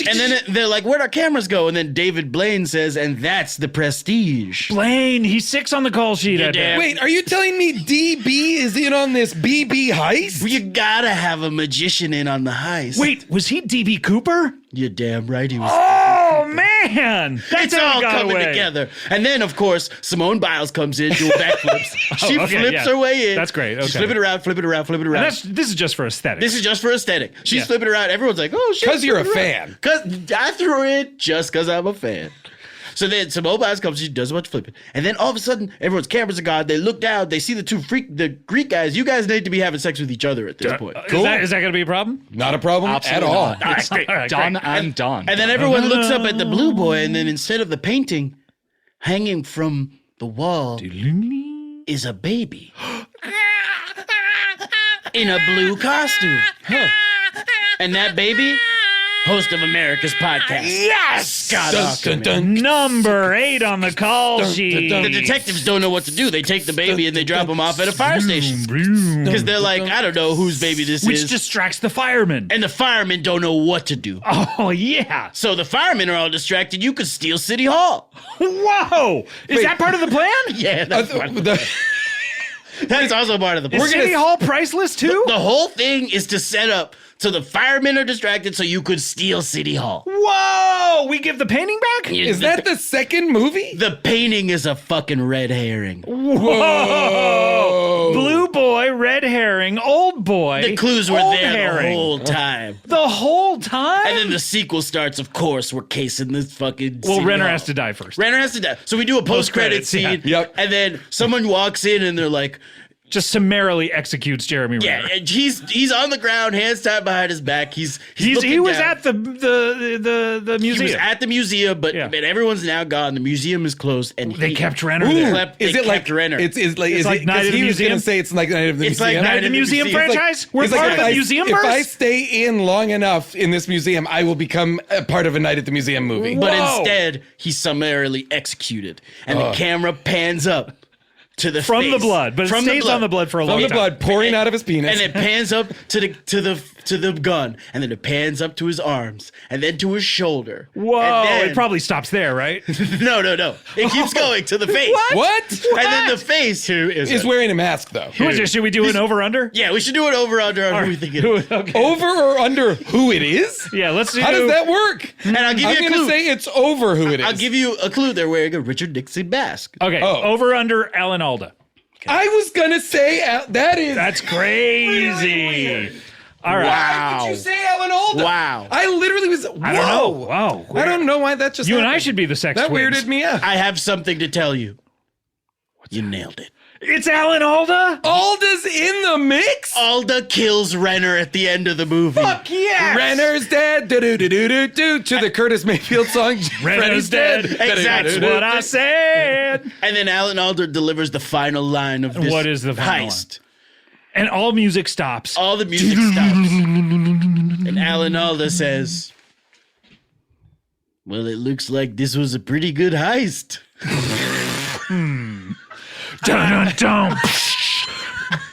And then they're like, where'd our cameras go? And then David Blaine says, and that's the prestige. Blaine, he's 6 on the call sheet. I bet. damn- Wait, are you telling me DB is in on this BB heist? You gotta have a magician in on the heist. Wait, was he DB Cooper? You're damn right he was. Oh, man. That's It's how all it got coming away. together. And then, of course, Simone Biles comes in doing backflips. She okay, flips yeah. her way in. That's great, She's okay. flipping around, flipping around, flipping And around. this is just for aesthetics. This is just for aesthetic. She's Yeah. flipping around. Everyone's like, oh, shit. 'Cause you're a fan. Because I threw it just because I'm a fan. So then Simone Biles comes, she does a bunch of flipping. And then all of a sudden, everyone's cameras are gone. They look down, they see the Greek guys. You guys need to be having sex with each other at this point. Is that going to be a problem? Not a problem Absolutely at all. not. All right, It's great. done great. and done. And then everyone looks up at the blue boy, and then instead of the painting hanging from the wall is a baby in a blue costume. And that baby, host of America's podcast. Yes! Scott Dun, Aukerman. dun, dun. Number 8 on the call Dun, sheet. dun, The detectives don't know what to do. They take the baby and they drop him off at a fire station. Because they're like, I don't know whose baby this Which is. distracts the firemen. And the firemen don't know what to do. Oh, yeah. So the firemen are all distracted. You could steal City Hall. Whoa. Is that part of the plan? Yeah, that's, The- that's also part of the Is plan. City Hall priceless, too? The whole thing is to set up so the firemen are distracted so you could steal City Hall. Whoa. We give the painting back? Is that the second movie? The painting is a fucking red herring. Whoa. Blue boy, red herring, old boy. The clues were old there herring. the whole time. The whole time? And then the sequel starts, of course, we're casing this fucking well, City Renner Hall. has to die first. Renner has to die. So we do a post-credit Post-credits, yeah. scene. Yep. And then someone walks in and they're like, Just summarily executes Jeremy yeah, Renner. and he's on the ground, hands tied behind his back. He He was down. at the museum. He was at the museum, but Yeah. man, everyone's now gone. The museum is closed, and They kept Renner there. They Is it like kept Renner? It's like It's is like it, Night 'cause of the he was Museum? gonna say it's like Night of the It's like Museum. Night of the Museum It's like- franchise? We're It's like part of if the I- museum If I verse? stay in long enough in this museum, I will become a part of a Night at the Museum movie. But Whoa. instead, he's summarily executed, and the camera pans up to the From face. the blood, but it From stays on the blood for a long From the time. blood pouring out of his penis. and it pans up to the gun, and then it pans up to his arms, and then to his shoulder. Whoa, and then, it probably stops there, right? no. It keeps going to the face. What? And then the face. Who is Is it? wearing a mask though. Who is it? Should we do an over-under? Yeah, we should do it over under on who we think it is. Okay. Over or under who it is? Yeah, let's do... How does that work? And I'll give I'm you a gonna clue. say it's over who it is. I'll give you a clue. They're wearing a Richard Nixon mask. Okay, Oh. over-under Alan Alda. I was gonna say that is. That's crazy. All right. Why would you say Alan Alda? Wow. I literally was. I don't know. Wow. I don't know why that just. You and I happened. should be the sex That twins. weirded me out. I have something to tell you. You nailed it. It's Alan Alda? Alda's in the mix. Alda kills Renner at the end of the movie. Fuck yes! Renner's dead. Do to the Curtis Mayfield song. Renner's dead. Exactly. That's what I said. And then Alan Alda delivers the final line of this What is the final heist. And all music stops. All the music stops. And Alan Alda says, well, it looks like this was a pretty good heist. Dun-dun-dun.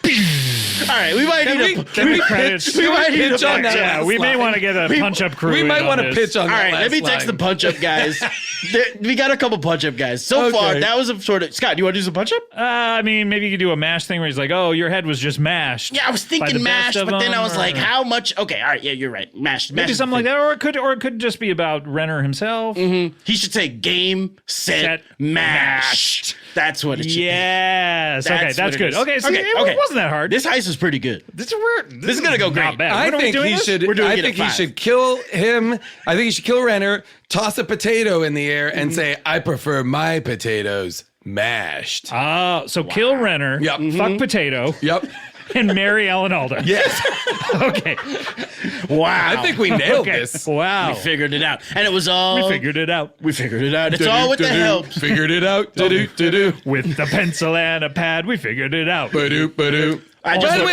All right, we might need a Credits. we might need a pitch on punch that? up. Yeah, we may want to get a punch-up crew. We might in want on to this. pitch on All that right, let me last text the line. punch-up guys. We got a couple punch-up guys. So Okay. far, that was a sort of... Scott, do you want to do some punch-up? I mean, maybe you could do a mash thing where he's like, "Oh, your head was just mashed." Yeah, I was by the thinking best mashed, of but then them, I was like, or- how much? Okay, all right, yeah, you're right. Mashed. Maybe something like that, or it could just be about Renner himself. He should say game, set, mashed. That's what it should be. Yes. Okay, That's that's what it good. is. Okay, so Okay, it okay. wasn't that hard. This heist is pretty good. This is gonna go great. Not bad. I When are we think doing he this? should. We're doing I it at think he 5. should kill him. I think he should kill Renner, toss a potato in the air, and say, "I prefer my potatoes mashed." So kill Renner, Yep. fuck Potato, Yep. and marry Alan Alda. Yes. Okay. Wow. I think we nailed Okay. this. Wow. we figured it out. And it was all... We figured it out. We figured it out. It's all with the help. Figured it out. Do-do-do-do. With a pencil and a pad, we figured it out. Ba-do-ba-do. I By just the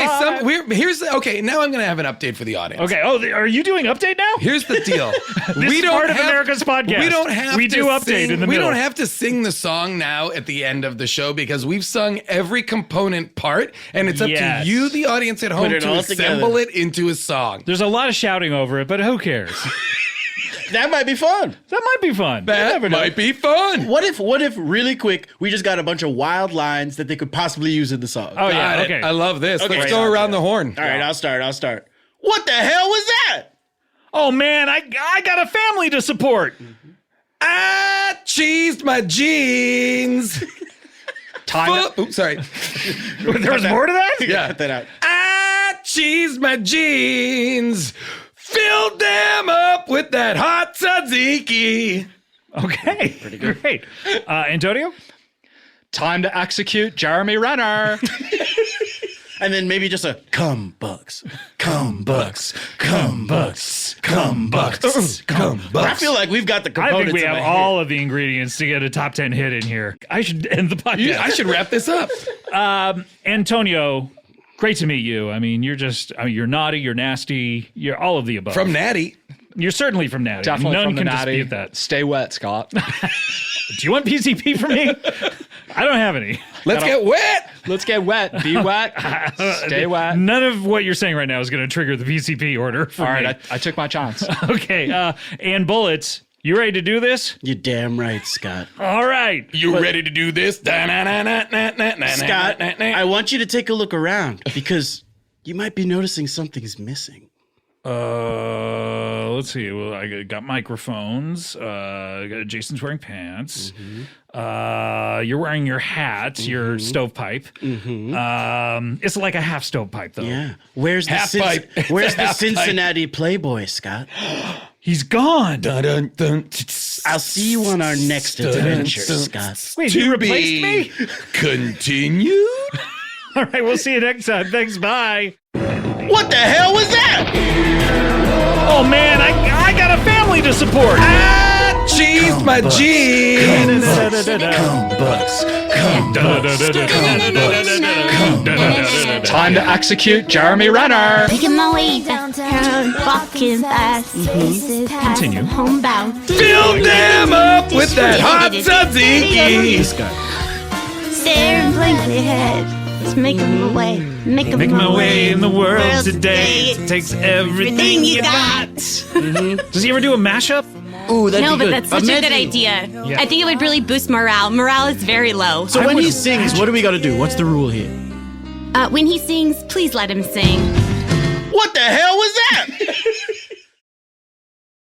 looked- way, here's okay. Now I'm going to have an update for the audience. Okay. Oh, are you doing update now? Here's the deal. This is part of America's podcast. We don't have We to do update sing, in the We middle. don't have to sing the song now at the end of the show because we've sung every component part, and it's up Yes. to you, the audience at home, it to all assemble together. it into a song. There's a lot of shouting over it, but who cares? That might be fun. That might be fun. That never know. might be fun. What if, really quick, we just got a bunch of wild lines that they could possibly use in the song? Oh, yeah. Got it. Okay. I love this. Okay. Let's go around the horn. All right, I'll start. What the hell was that? Oh, man, I got a family to support. I cheesed my jeans. Time. Oops, sorry. There was more to that? Yeah. Cut that out. I cheesed my jeans. Filled them up with that hot tzatziki. Okay. Pretty good. Great. Antonio? Time to execute Jeremy Renner. And then maybe just a come bucks, come bucks, come bucks, come bucks, come bucks. I feel like we've got the I components. think we in have my head. all of the ingredients to get a top 10 hit in here. I should end the podcast. I should wrap this up. Antonio, great to meet you. I mean, you're naughty, you're nasty, you're all of the above. From Natty. You're certainly from Natty. Definitely None from the can natty. dispute that. Stay wet, Scott. Do you want PCP from me? I don't have any. Let's get wet. Let's get wet. Be wet. Stay wet. None of what you're saying right now is going to trigger the PCP order. For All me. right, I took my chance. Okay. And Bullets, you ready to do this? You're damn right, Scott. All right. You ready to do this? Scott, I want you to take a look around because you might be noticing something's missing. Let's see. Well, I got microphones. Jason's wearing pants. You're wearing your hat, your stovepipe. It's like a half stovepipe, though. Yeah. Where's the Half pipe. It's Where's a the half pipe. Cincinnati Playboy, Scott? He's gone. I'll see you on our next adventure, Scott. Wait, you replaced me? Continued. All right, we'll see you next time. Thanks. Bye. What the hell was that? Oh, man, I got a family to support. I cheesed my jeans. Come bucks, come Time to execute Jeremy Renner. Making my way downtown, walking past places, Continue. homebound. Filled them up with that hot tzatziki. Staring blankly ahead, just making my way, Make my way in the world today. It takes everything you got. Does he ever do a mashup? Ooh, that'd No, be but good. that's such a good idea. I think it would really boost morale. Morale is very low. So when he sings, what do we got to do? What's the rule here? When he sings, please let him sing. What the hell was that?